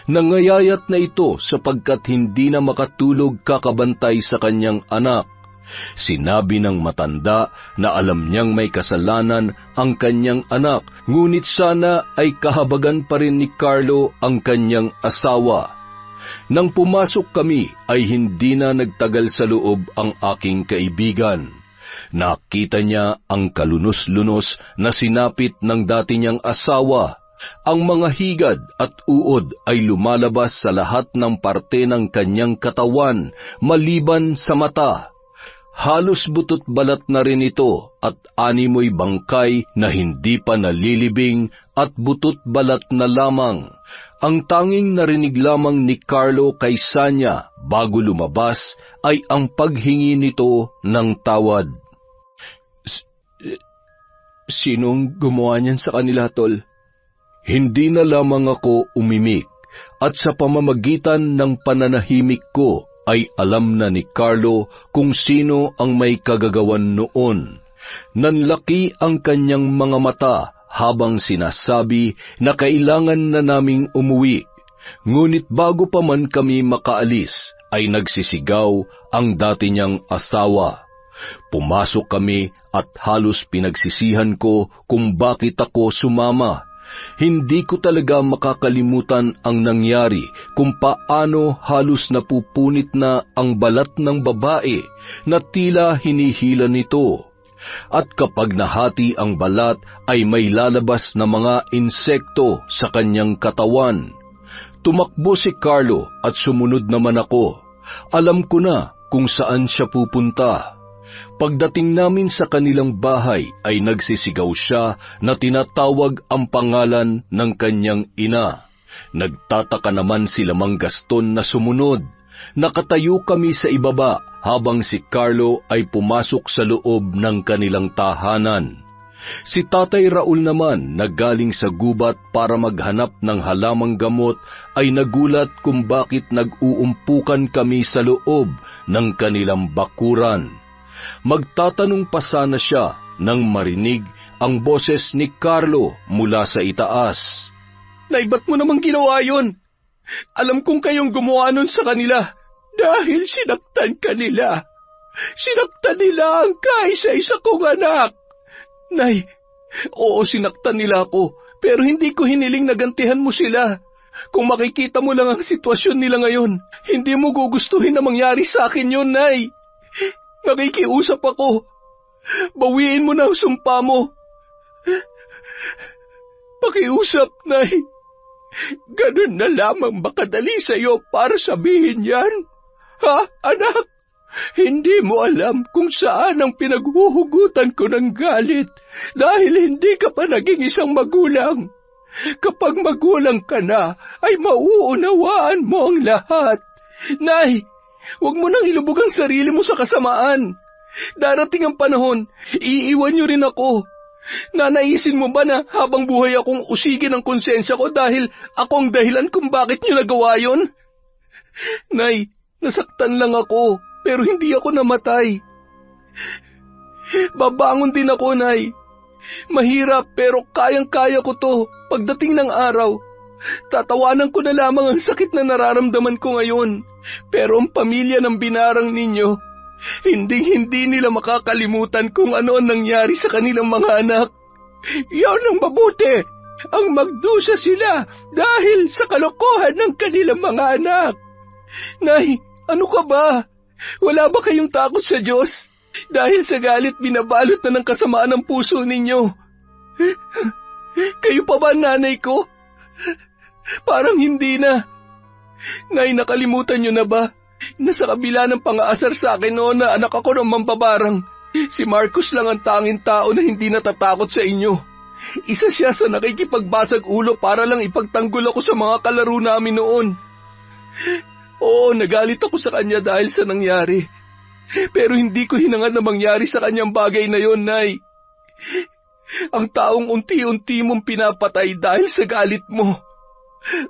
Speaker 2: Nangayayat na ito sapagkat hindi na makatulog kakabantay sa kanyang anak. Sinabi ng matanda na alam niyang may kasalanan ang kanyang anak, ngunit sana ay kahabagan pa rin ni Carlo ang kanyang asawa. Nang pumasok kami ay hindi na nagtagal sa loob ang aking kaibigan. Nakita niya ang kalunos-lunos na sinapit ng dati niyang asawa. Ang mga higad at uod ay lumalabas sa lahat ng parte ng kanyang katawan, maliban sa mata. Halos butot balat na rin ito at animoy bangkay na hindi pa nalilibing at butot balat na lamang. Ang tanging narinig lamang ni Carlo kay Sanya bago lumabas ay ang paghingi nito ng tawad.
Speaker 3: Sinong gumawa niyan sa kanila, tol?
Speaker 2: Hindi na lamang ako umimik at sa pamamagitan ng pananahimik ko ay alam na ni Carlo kung sino ang may kagagawan noon. Nanlaki ang kanyang mga mata habang sinasabi na kailangan na naming umuwi. Ngunit bago pa man kami makaalis, ay nagsisigaw ang dati niyang asawa. Pumasok kami at halos pinagsisihan ko kung bakit ako sumama. Hindi ko talaga makakalimutan ang nangyari kung paano halos napupunit na ang balat ng babae na tila hinihila nito. At kapag nahati ang balat ay may lalabas na mga insekto sa kanyang katawan. Tumakbo si Carlo at sumunod naman ako. Alam ko na kung saan siya pupunta. Pagdating namin sa kanilang bahay ay nagsisigaw siya na tinatawag ang pangalan ng kanyang ina. Nagtataka naman sila Mang Gaston na sumunod. Nakatayo kami sa ibaba habang si Carlo ay pumasok sa loob ng kanilang tahanan. Si Tatay Raul naman na galing sa gubat para maghanap ng halamang gamot ay nagulat kung bakit nag-uumpukan kami sa loob ng kanilang bakuran. Magtatanong pa sana siya nang marinig ang boses ni Carlo mula sa itaas.
Speaker 3: Nay, ba't mo namang ginawa yun? Alam kong kayong gumawa nun sa kanila.
Speaker 1: Dahil sinaktan ka nila. Sinaktan nila ang kaisa-isa kong anak.
Speaker 3: Nay, oo, sinaktan nila ako, pero hindi ko hiniling nagantihan mo sila. Kung makikita mo lang ang sitwasyon nila ngayon, hindi mo gugustuhin na mangyari sa akin yun, Nay. Nakikiusap ako. Bawiin mo na ang sumpa mo.
Speaker 1: Pakiusap, Nay. Ganun na lamang ba kadali sa'yo para sabihin yan? Ha, anak? Hindi mo alam kung saan ang pinaghuhugutan ko ng galit dahil hindi ka pa naging isang magulang. Kapag magulang ka na, ay mauunawaan mo ang lahat.
Speaker 3: Nay, huwag mo nang ilubog ang sarili mo sa kasamaan. Darating ang panahon, iiwan niyo rin ako. Nanaisin mo ba na habang buhay akong usigin ang konsensya ko dahil ako ang dahilan kung bakit niyo nagawa yun? Nay, nasaktan lang ako. Pero hindi ako namatay. Babangon din ako, Nay. Mahirap pero kayang-kaya ko to. Pagdating ng araw, tatawanan ko na lamang ang sakit na nararamdaman ko ngayon. Pero ang pamilya ng binarang ninyo, hindi nila makakalimutan kung ano ang nangyari sa kanilang mga anak.
Speaker 1: Yan ang mabuti. Ang magdusa sila dahil sa kalokohan ng kanilang mga anak.
Speaker 3: Nay, ano ka ba? Wala ba kayong takot sa Diyos? Dahil sa galit binabalot na ng kasamaan ng puso ninyo. Kayo pa ba nanay ko? Parang hindi na. Nay, nakalimutan niyo na ba? Nasa kabila ng pang-aasar sa akin noon na anak ako ng mambabarang, si Marcos lang ang tanging tao na hindi natatakot sa inyo. Isa siya sa nakikipagbasag ulo para lang ipagtanggol ako sa mga kalaro namin noon. Oo, nagalit ako sa kanya dahil sa nangyari. Pero hindi ko hinangad na mangyari sa kanyang bagay na yon, Nay. Ang taong unti-unti mong pinapatay dahil sa galit mo.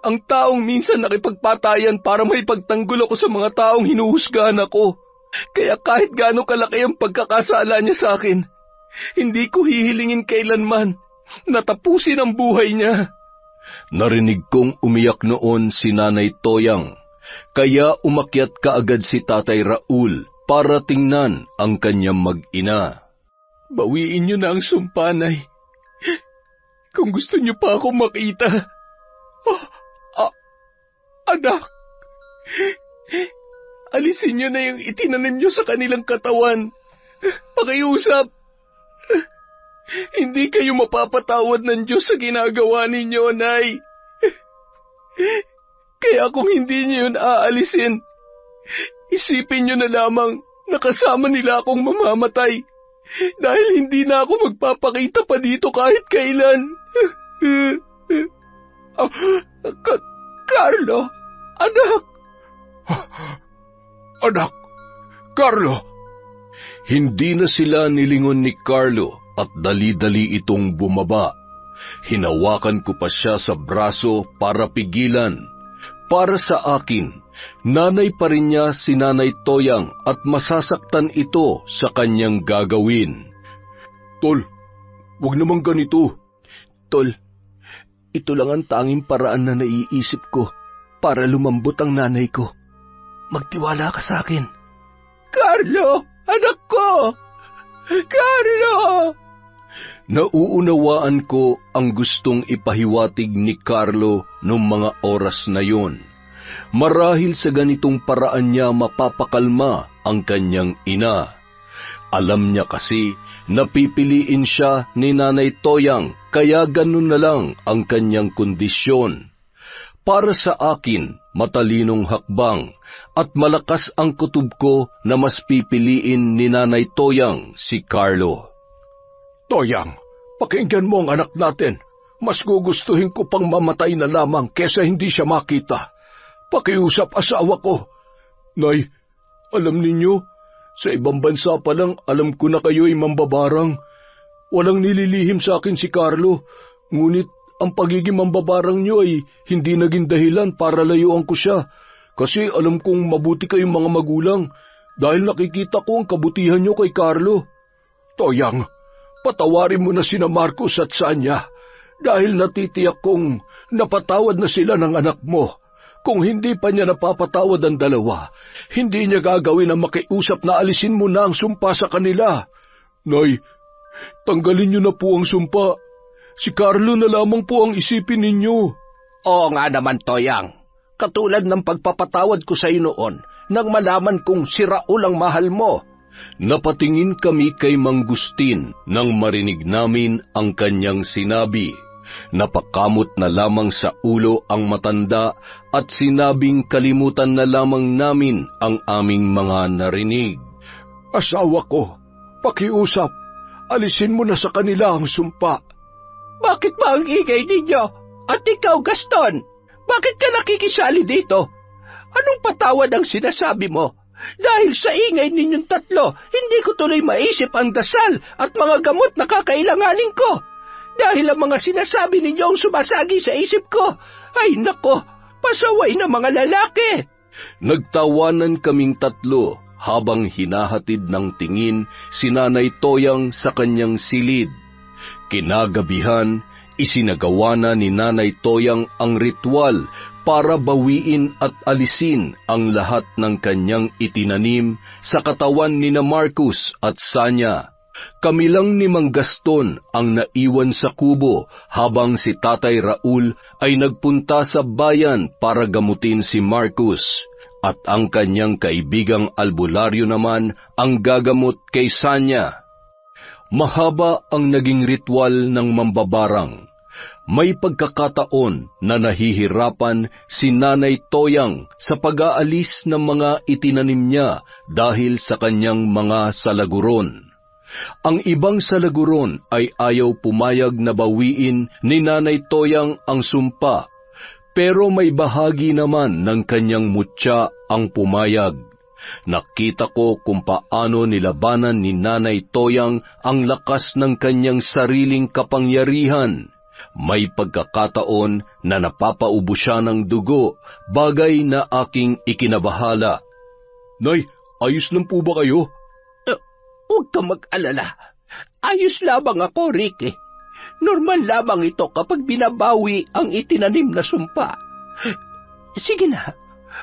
Speaker 3: Ang taong minsan nakipagpatayan para maipagtanggol ako sa mga taong hinuhusgahan ako. Kaya kahit gaano kalaki ang pagkakasala niya sa akin, hindi ko hihilingin kailanman na tapusin ang buhay niya.
Speaker 2: Narinig kong umiyak noon si Nanay Toyang. Kaya umakyat kaagad si Tatay Raul para tingnan ang kanyang mag-ina.
Speaker 3: Bawiin niyo na ang sumpa, Nay. Kung gusto niyo pa akong makita.
Speaker 1: Anak,
Speaker 3: alisin niyo na yung itinanim niyo sa kanilang katawan. Pakiusap. Hindi kayo mapapatawad ng Diyos sa ginagawa ninyo, Nay. Kaya kung hindi niyo yun aalisin, isipin niyo na lamang na kasama nila akong mamamatay dahil hindi na ako magpapakita pa dito kahit kailan.
Speaker 1: Carlo, anak.
Speaker 2: Anak, Carlo! Hindi na sila nilingon ni Carlo at dali-dali itong bumaba. Hinawakan ko pa siya sa braso para pigilan. Para sa akin, nanay pa rin niya si Nanay Toyang at masasaktan ito sa kanyang gagawin.
Speaker 3: Tol, wag naman ganito. Tol, ito lang ang tanging paraan na naiisip ko para lumambot ang nanay ko. Magtiwala ka sa akin.
Speaker 1: Carlo, anak ko! Carlo!
Speaker 2: Nauunawaan ko ang gustong ipahiwatig ni Carlo noong mga oras na yon. Marahil sa ganitong paraan niya mapapakalma ang kanyang ina. Alam niya kasi napipiliin siya ni Nanay Toyang kaya ganun na lang ang kanyang kondisyon. Para sa akin, matalinong hakbang at malakas ang kutob ko na mas pipiliin ni Nanay Toyang si Carlo.
Speaker 1: Toyang, pakinggan mo ang anak natin. Mas gugustuhin ko pang mamatay na lamang kesa hindi siya makita. Pakiusap asawa ko. Nay, alam ninyo, sa ibang bansa pa lang alam ko na kayo'y mambabarang. Walang nililihim sa akin si Carlo, ngunit ang pagiging mambabarang niyo ay hindi naging dahilan para layuan ko siya. Kasi alam kong mabuti kayong mga magulang dahil nakikita ko ang kabutihan niyo kay Carlo. Toyang, patawarin mo na sina Marcos at Sanya dahil natitiyak kong napatawad na sila ng anak mo. Kung hindi pa niya napapatawad ang dalawa, hindi niya gagawin ang makiusap na alisin mo na ang sumpa sa kanila. Nay, tanggalin niyo na po ang sumpa. Si Carlo na lamang po ang isipin ninyo.
Speaker 3: Oo nga naman, Toyang. Katulad ng pagpapatawad ko sa iyo noon nang malaman kong si Raul ang mahal mo.
Speaker 2: Napatingin kami kay Mang Gustin nang marinig namin ang kanyang sinabi. Napakamot na lamang sa ulo ang matanda at sinabing kalimutan na lamang namin ang aming mga narinig.
Speaker 1: Asawa ko, pakiusap, alisin mo na sa kanila ang sumpa.
Speaker 3: Bakit ba ang ingay ninyo? At ikaw, Gaston, bakit ka nakikisali dito? Anong patawad ang sinasabi mo? Dahil sa ingay ninyong tatlo, hindi ko tuloy maisip ang dasal at mga gamot na kakailanganin ko. Dahil ang mga sinasabi ninyo ang sumasagi sa isip ko. Ay nako, pasaway na mga lalaki.
Speaker 2: Nagtawanan kaming tatlo habang hinahatid ng tingin si Nanay Toyang sa kanyang silid. Kinagabihan, isinagawa na ni Nanay Toyang ang ritual para bawiin at alisin ang lahat ng kanyang itinanim sa katawan ni na Marcos at Sanya. Kami lang ni Mang Gaston ang naiwan sa kubo habang si Tatay Raul ay nagpunta sa bayan para gamutin si Marcos at ang kanyang kaibigang albularyo naman ang gagamot kay Sanya. Mahaba ang naging ritual ng mambabarang. May pagkakataon na nahihirapan si Nanay Toyang sa pag-aalis ng mga itinanim niya dahil sa kanyang mga salaguron. Ang ibang salaguron ay ayaw pumayag na bawiin ni Nanay Toyang ang sumpa, pero may bahagi naman ng kanyang mutya ang pumayag. Nakita ko kung paano nilabanan ni Nanay Toyang ang lakas ng kanyang sariling kapangyarihan. May pagkakataon na napapaubo siya ng dugo, bagay na aking ikinabahala.
Speaker 1: Nay, ayos lang po ba kayo?
Speaker 3: Huwag ka mag-alala. Ayos lamang ako, Ricky. Normal lamang ito kapag binabawi ang itinanim na sumpa. Sige na,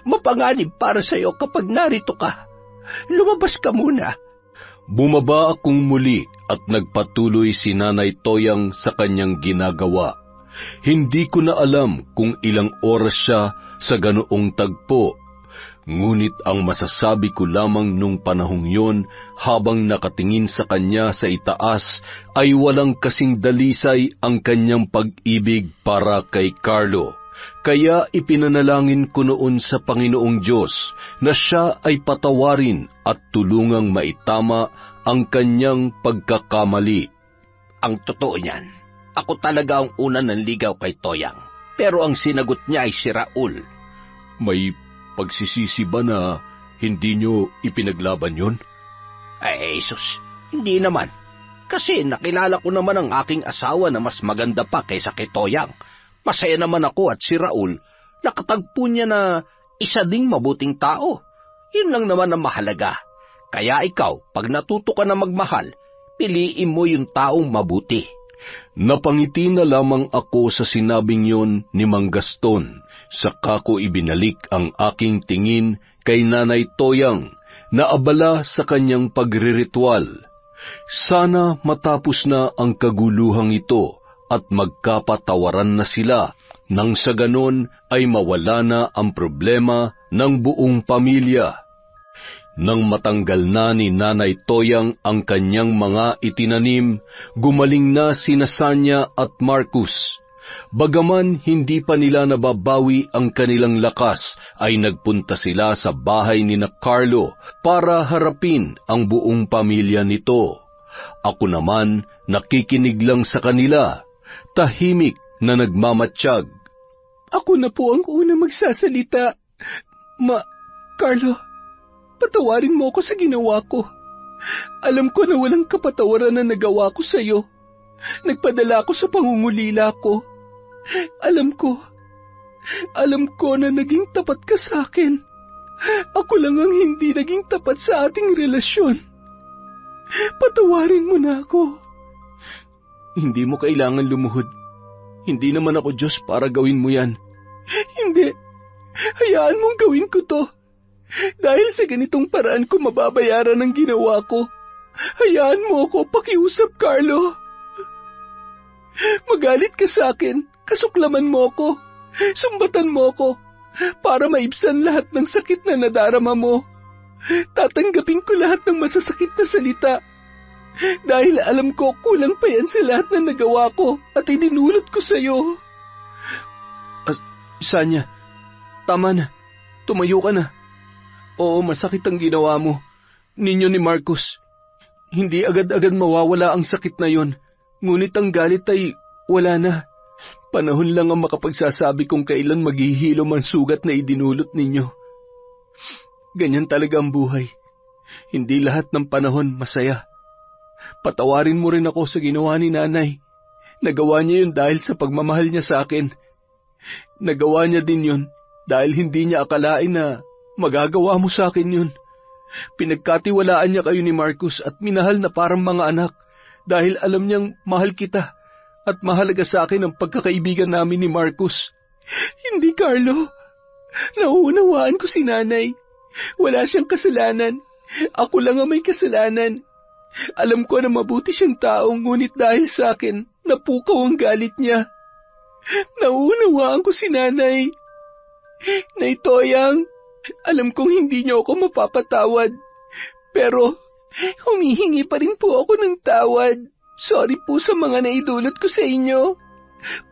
Speaker 3: mapanganib para sa'yo kapag narito ka. Lumabas ka muna.
Speaker 2: Bumaba akong muli at nagpatuloy si Nanay Toyang sa kanyang ginagawa. Hindi ko na alam kung ilang oras siya sa ganoong tagpo. Ngunit ang masasabi ko lamang nung panahong yon habang nakatingin sa kanya sa itaas ay walang kasing dalisay ang kanyang pag-ibig para kay Carlo. Kaya ipinanalangin ko noon sa Panginoong Diyos na siya ay patawarin at tulungang maitama ang kanyang pagkakamali.
Speaker 3: Ang totoo niyan, ako talaga ang una nanligaw kay Toyang. Pero ang sinagot niya ay si Raul.
Speaker 1: May pagsisisi ba na hindi nyo ipinaglaban yon?
Speaker 3: Ay, Jesus, hindi naman. Kasi nakilala ko naman ang aking asawa na mas maganda pa kaysa kay Toyang. Masaya naman ako at si Raul, nakatagpo niya na isa ding mabuting tao. Yun lang naman ang mahalaga. Kaya ikaw, pag natuto ka na magmahal, piliin mo yung taong mabuti.
Speaker 2: Napangiti na lamang ako sa sinabing yon ni Mang Gaston. Saka ko ibinalik ang aking tingin kay Nanay Toyang na abala sa kanyang pagriritual. Sana matapos na ang kaguluhang ito at magkapatawaran na sila, nang sa ganon ay mawala na ang problema ng buong pamilya. Nang matanggal na ni Nanay Toyang ang kanyang mga itinanim, gumaling na sina Sanya at Marcos. Bagaman hindi pa nila nababawi ang kanilang lakas, ay nagpunta sila sa bahay ni na Carlo para harapin ang buong pamilya nito. Ako naman nakikinig lang sa kanila, tahimik na nagmamatsyag.
Speaker 3: Ako na po ang una magsasalita. Carlo, patawarin mo ako sa ginawa ko. Alam ko na walang kapatawaran na nagawa ko sa iyo. Nagpadala ako sa pangungulila ko. Alam ko na naging tapat ka sa akin. Ako lang ang hindi naging tapat sa ating relasyon. Patawarin mo na ako.
Speaker 2: Hindi mo kailangan lumuhod. Hindi naman ako Diyos para gawin mo yan.
Speaker 3: Hindi. Hayaan mong gawin ko to. Dahil sa ganitong paraan ko mababayaran ang ginawa ko. Hayaan mo ako pakiusap, Carlo. Magalit ka sa akin, kasuklaman mo ako, sumbatan mo ako, para maibsan lahat ng sakit na nadarama mo. Tatanggapin ko lahat ng masasakit na salita. Dahil alam ko kulang pa yan sa lahat na nagawa ko at idinulot ko sa iyo.
Speaker 2: Sanya, tama na. Tumayo ka na. Oo, masakit ang ginawa mo. Ninyo ni Marcos. Hindi agad-agad mawawala ang sakit na yon. Ngunit ang galit ay wala na. Panahon lang ang makapagsasabi kung kailan maghihilom ang sugat na idinulot ninyo. Ganyan talaga ang buhay. Hindi lahat ng panahon masaya. Patawarin mo rin ako sa ginawa ni nanay. Nagawa niya yun dahil sa pagmamahal niya sa akin. Nagawa niya din yun dahil hindi niya akalain na magagawa mo sa akin yun. Pinagkatiwalaan niya kayo ni Marcos at minahal na parang mga anak dahil alam niyang mahal kita at mahalaga sa akin ang pagkakaibigan namin ni Marcos.
Speaker 3: Hindi, Carlo. Nauunawaan ko si nanay. Wala siyang kasalanan. Ako lang ang may kasalanan. Alam ko na mabuti siyang taong ngunit dahil sa akin, napukaw ang galit niya. Nauunawaan ko si nanay. Nay Toyang, alam kong hindi niyo ako mapapatawad. Pero humihingi pa rin po ako ng tawad. Sorry po sa mga naidulot ko sa inyo.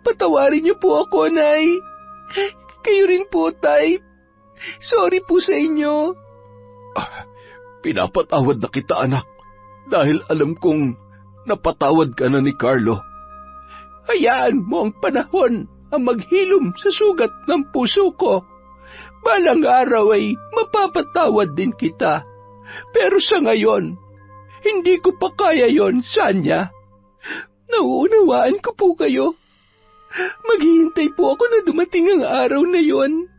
Speaker 3: Patawarin niyo po ako, Nay. Kayo rin po, Tay. Sorry po sa inyo.
Speaker 2: Pinapatawad na kita, anak. Dahil alam kong napatawad ka na ni Carlo.
Speaker 3: Hayaan mo ang panahon ang maghilom sa sugat ng puso ko. Balang araw ay mapapatawad din kita. Pero sa ngayon, hindi ko pa kaya yon, Sanya. Nauunawaan ko po kayo. Maghihintay po ako na dumating ang araw na yon.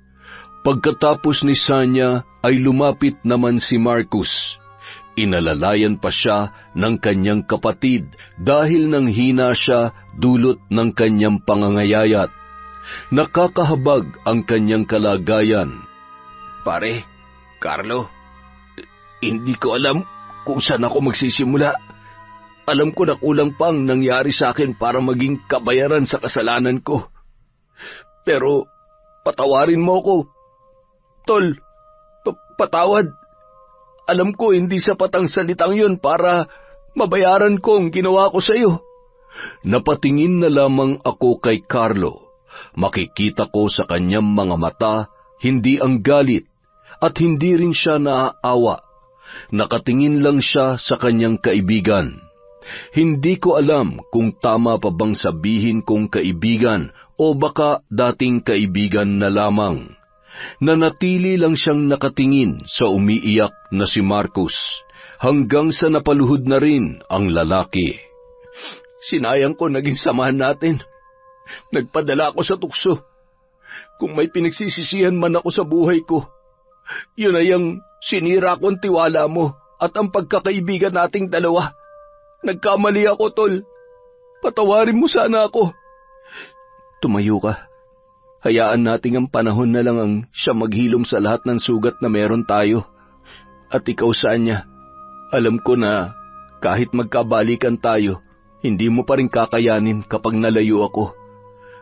Speaker 2: Pagkatapos ni Sanya ay lumapit naman si Marcos. Inalalayan pa siya ng kanyang kapatid dahil nang hina siya dulot ng kanyang pangangayayat. Nakakahabag ang kanyang kalagayan.
Speaker 1: Pare, Carlo, hindi ko alam kung saan ako magsisimula. Alam ko na kulang pang nangyari sa akin para maging kabayaran sa kasalanan ko. Pero patawarin mo ko. Tol, patawad. Alam ko hindi sapat ang salitang yun para mabayaran ko ang ginawa ko sa iyo.
Speaker 2: Napatingin na lamang ako kay Carlo. Makikita ko sa kanyang mga mata, hindi ang galit at hindi rin siya naaawa. Nakatingin lang siya sa kanyang kaibigan. Hindi ko alam kung tama pa bang sabihin kong kaibigan o baka dating kaibigan na lamang. Nanatili lang siyang nakatingin sa umiiyak na si Marcos hanggang sa napaluhod na rin ang lalaki.
Speaker 1: Sinayang ko naging samahan natin. Nagpadala ako sa tukso. Kung may pinagsisisihan man ako sa buhay ko, yun ay ang sinira kong tiwala mo at ang pagkakaibigan nating dalawa. Nagkamali ako, Tol. Patawarin mo sana ako.
Speaker 2: Tumayo ka. Hayaan nating ang panahon na lang ang siya maghilom sa lahat ng sugat na meron tayo. At ikaw, Sanya, alam ko na kahit magkabalikan tayo, hindi mo pa rin kakayanin kapag nalayo ako.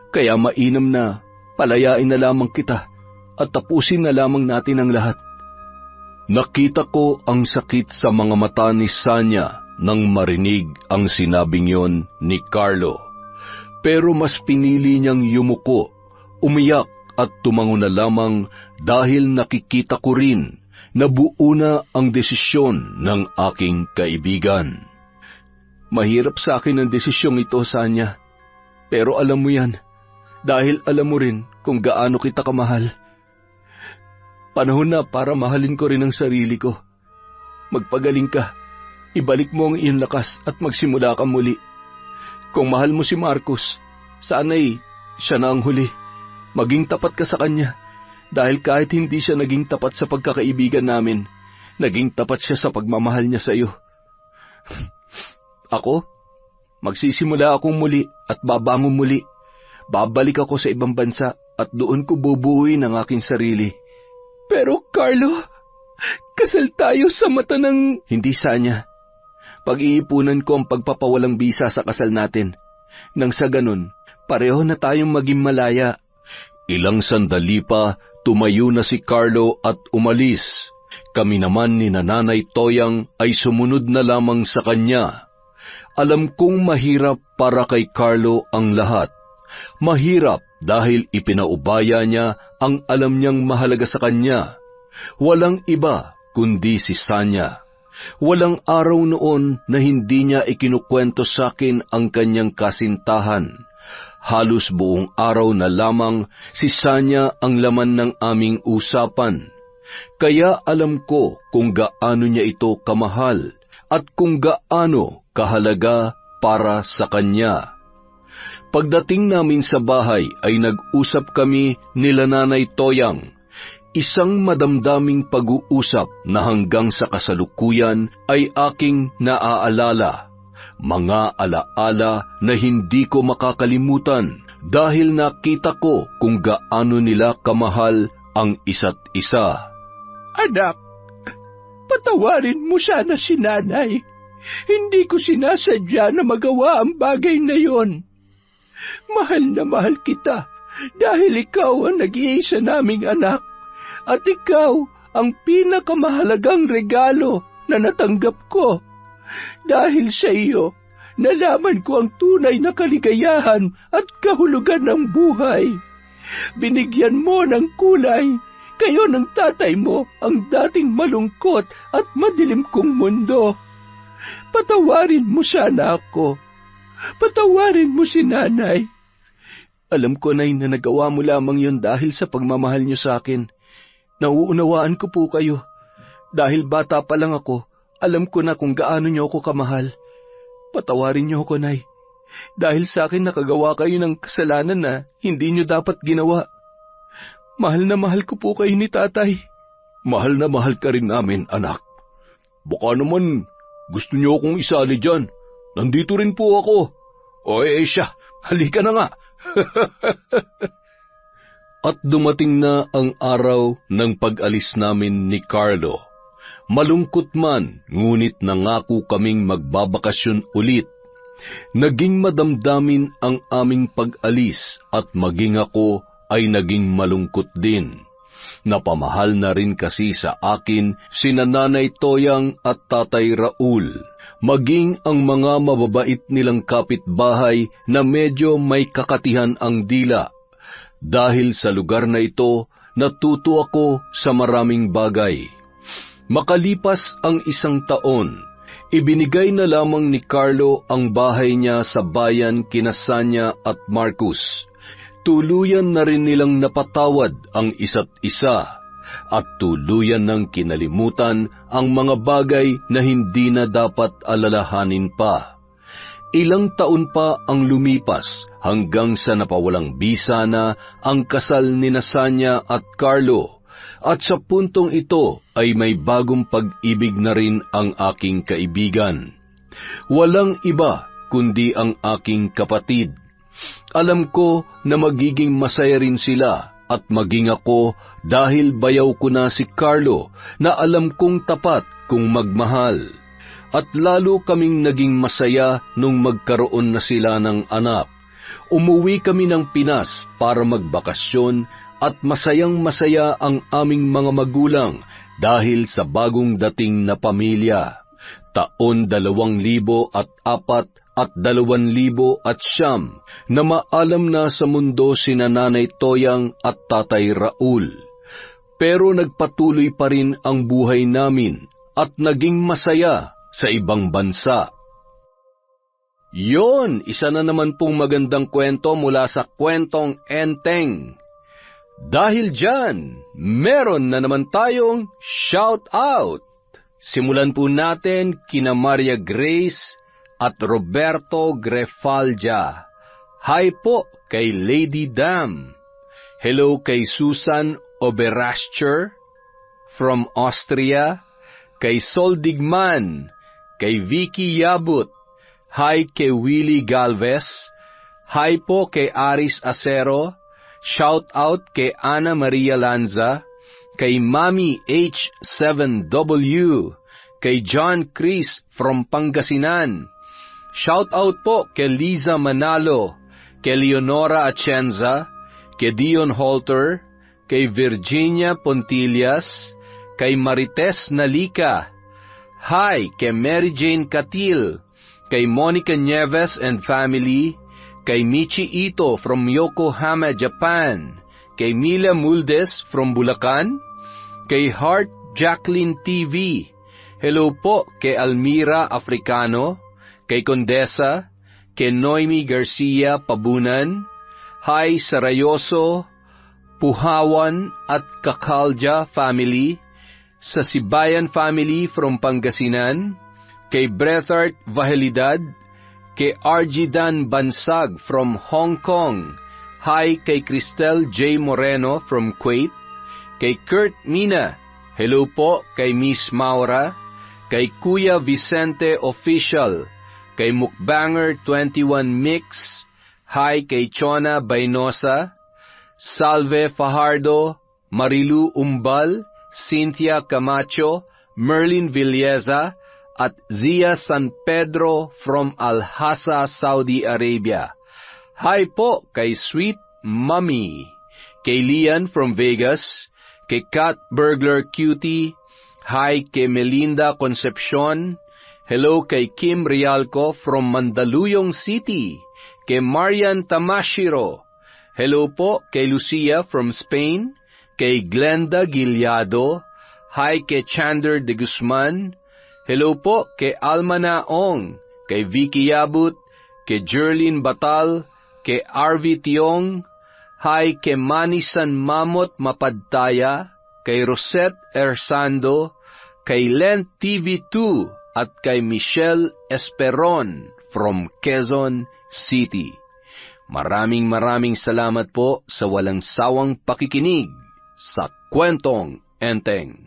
Speaker 2: Kaya mainam na palayain na lamang kita at tapusin na lamang natin ang lahat. Nakita ko ang sakit sa mga mata ni Sanya nang marinig ang sinabing yon ni Carlo. Pero mas pinili niyang yumuko, umiyak at tumango na lamang dahil nakikita ko rin na buo na ang desisyon ng aking kaibigan. Mahirap sa akin ang desisyong ito, Sanya. Pero alam mo yan, dahil alam mo rin kung gaano kita kamahal. Panahon na para mahalin ko rin ang sarili ko. Magpagaling ka, ibalik mo ang iyong lakas at magsimula ka muli. Kung mahal mo si Marcos, sana'y siya na ang huli. Maging tapat ka sa kanya, dahil kahit hindi siya naging tapat sa pagkakaibigan namin, naging tapat siya sa pagmamahal niya sa iyo. Ako, magsisimula akong muli at babangon muli. Babalik ako sa ibang bansa at doon ko bubuuin ang aking sarili. Pero Carlo, kasal tayo sa mata ng... Hindi, Sanya. Pag-iipunan ko ang pagpapawalang bisa sa kasal natin. Nang sa ganun, pareho na tayong maging malaya. Ilang sandali pa, tumayo na si Carlo at umalis. Kami naman ni Nanay Toyang ay sumunod na lamang sa kanya. Alam kong mahirap para kay Carlo ang lahat. Mahirap dahil ipinaubaya niya ang alam niyang mahalaga sa kanya. Walang iba kundi si Sanya. Walang araw noon na hindi niya ikinukwento sa akin ang kanyang kasintahan. Halos buong araw na lamang si Sanya ang laman ng aming usapan. Kaya alam ko kung gaano niya ito kamahal at kung gaano kahalaga para sa kanya. Pagdating namin sa bahay ay nag-usap kami nila Nanay Toyang. Isang madamdaming pag-uusap na hanggang sa kasalukuyan ay aking naaalala. Mga alaala na hindi ko makakalimutan dahil nakita ko kung gaano nila kamahal ang isa't isa.
Speaker 3: Anak, patawarin mo sana si Nanay. Hindi ko sinasadya na magawa ang bagay na yon. Mahal na mahal kita dahil ikaw ang nag-iisa naming anak at ikaw ang pinakamahalagang regalo na natanggap ko. Dahil sa iyo, nalaman ko ang tunay na kaligayahan at kahulugan ng buhay. Binigyan mo ng kulay, kayo ng tatay mo ang dating malungkot at madilim kong mundo. Patawarin mo sana ako. Patawarin mo si Nanay. Alam ko, Nay, na nagawa mo lamang yon dahil sa pagmamahal niyo sa akin. Nauunawaan ko po kayo. Dahil bata pa lang ako, alam ko na kung gaano niyo ako kamahal. Patawarin niyo ako, Nay. Dahil sa akin nakagawa kayo ng kasalanan na hindi niyo dapat ginawa. Mahal na mahal ko po kayo ni Tatay.
Speaker 2: Mahal na mahal ka rin namin, anak. Baka naman gusto niyo akong isali dyan. Nandito rin po ako. O siya, halika na nga. At dumating na ang araw ng pag-alis namin ni Carlo. Malungkot man, ngunit nangako kaming magbabakasyon ulit. Naging madamdamin ang aming pag-alis at maging ako ay naging malungkot din. Napamahal na rin kasi sa akin sina Nanay Toyang at Tatay Raul, maging ang mga mababait nilang kapitbahay na medyo may kakatihan ang dila. Dahil sa lugar na ito, natuto ako sa maraming bagay. Makalipas ang 1 taon, ibinigay na lamang ni Carlo ang bahay niya sa bayan kina Sanya at Marcos. Tuluyan na rin nilang napatawad ang isa't isa at tuluyan ng kinalimutan ang mga bagay na hindi na dapat alalahanin pa. Ilang taon pa ang lumipas hanggang sa napawalang bisa na ang kasal ni Sanya at Carlo, at sa puntong ito ay may bagong pag-ibig na rin ang aking kaibigan. Walang iba kundi ang aking kapatid. Alam ko na magiging masaya rin sila at maging ako dahil bayaw ko na si Carlo na alam kong tapat kung magmahal. At lalo kaming naging masaya nung magkaroon na sila ng anak. Umuwi kami ng Pinas para magbakasyon at masayang-masaya ang aming mga magulang dahil sa bagong dating na pamilya. Taon 2004 at 2,000 na maalam na sa mundo sina Nanay Toyang at Tatay Raul. Pero nagpatuloy pa rin ang buhay namin at naging masaya sa ibang bansa. Yon, isa na naman pong magandang kwento mula sa Kwentong Enteng. Dahil dyan, meron na naman tayong shout out. Simulan po natin kina Maria Grace at Roberto Grefalja. Hi po kay Lady Dam. Hello kay Susan Oberascher from Austria. Kay Sol Digman. Kay Vicky Yabut. Hi kay Willie Galvez. Hi po kay Aris Acero. Shout out kay Ana Maria Lanza. Kay Mami H7W. Kay John Chris from Pangasinan. Shout out po kay Liza Manalo, kay Leonora Atienza, kay Dion Holter, kay Virginia Pontillas, kay Marites Nalika. Hi kay Mary Jane Katil, kay Monica Nieves and family, kay Michi Ito from Yokohama, Japan, kay Mila Muldes from Bulacan, kay Heart Jacqueline TV. Hello po kay Almira Africano, kay Condesa, kay Noemi Garcia Pabunan, Hi Sarayoso, Puhawan at Kakalja family, sa Sibayan family from Pangasinan, kay Brethart Vahelidad, kay RG Dan Bansag from Hong Kong, hi kay Cristel J. Moreno from Kuwait, kay Kurt Mina, hello po kay Miss Maura, kay Kuya Vicente Official, kay Mukbanger 21 Mix, hi kay Chona Bainosa, Salve Fajardo, Marilu Umbal, Cynthia Camacho, Merlin Villeza, at Zia San Pedro from Al-Hasa, Saudi Arabia. Hi po kay Sweet Mommy, kay Lian from Vegas, kay Kat Burglar Cutie, hi kay Melinda Concepcion, hello kay Kim Rialco from Mandaluyong City, kay Marian Tamashiro, hello po kay Lucia from Spain, kay Glenda Gilyado, hi kay Chander de Guzman, hello po kay Alma Naong, kay Vicky Yabut, kay Jerlyn Batal, kay RV Tiong, hi kay Manisan Mamot Mapadtaya, kay Rosette Ersando, kay Lent TV2, at kay Michelle Esperon from Quezon City. Maraming salamat po sa walang sawang pakikinig sa Kwentong Enteng.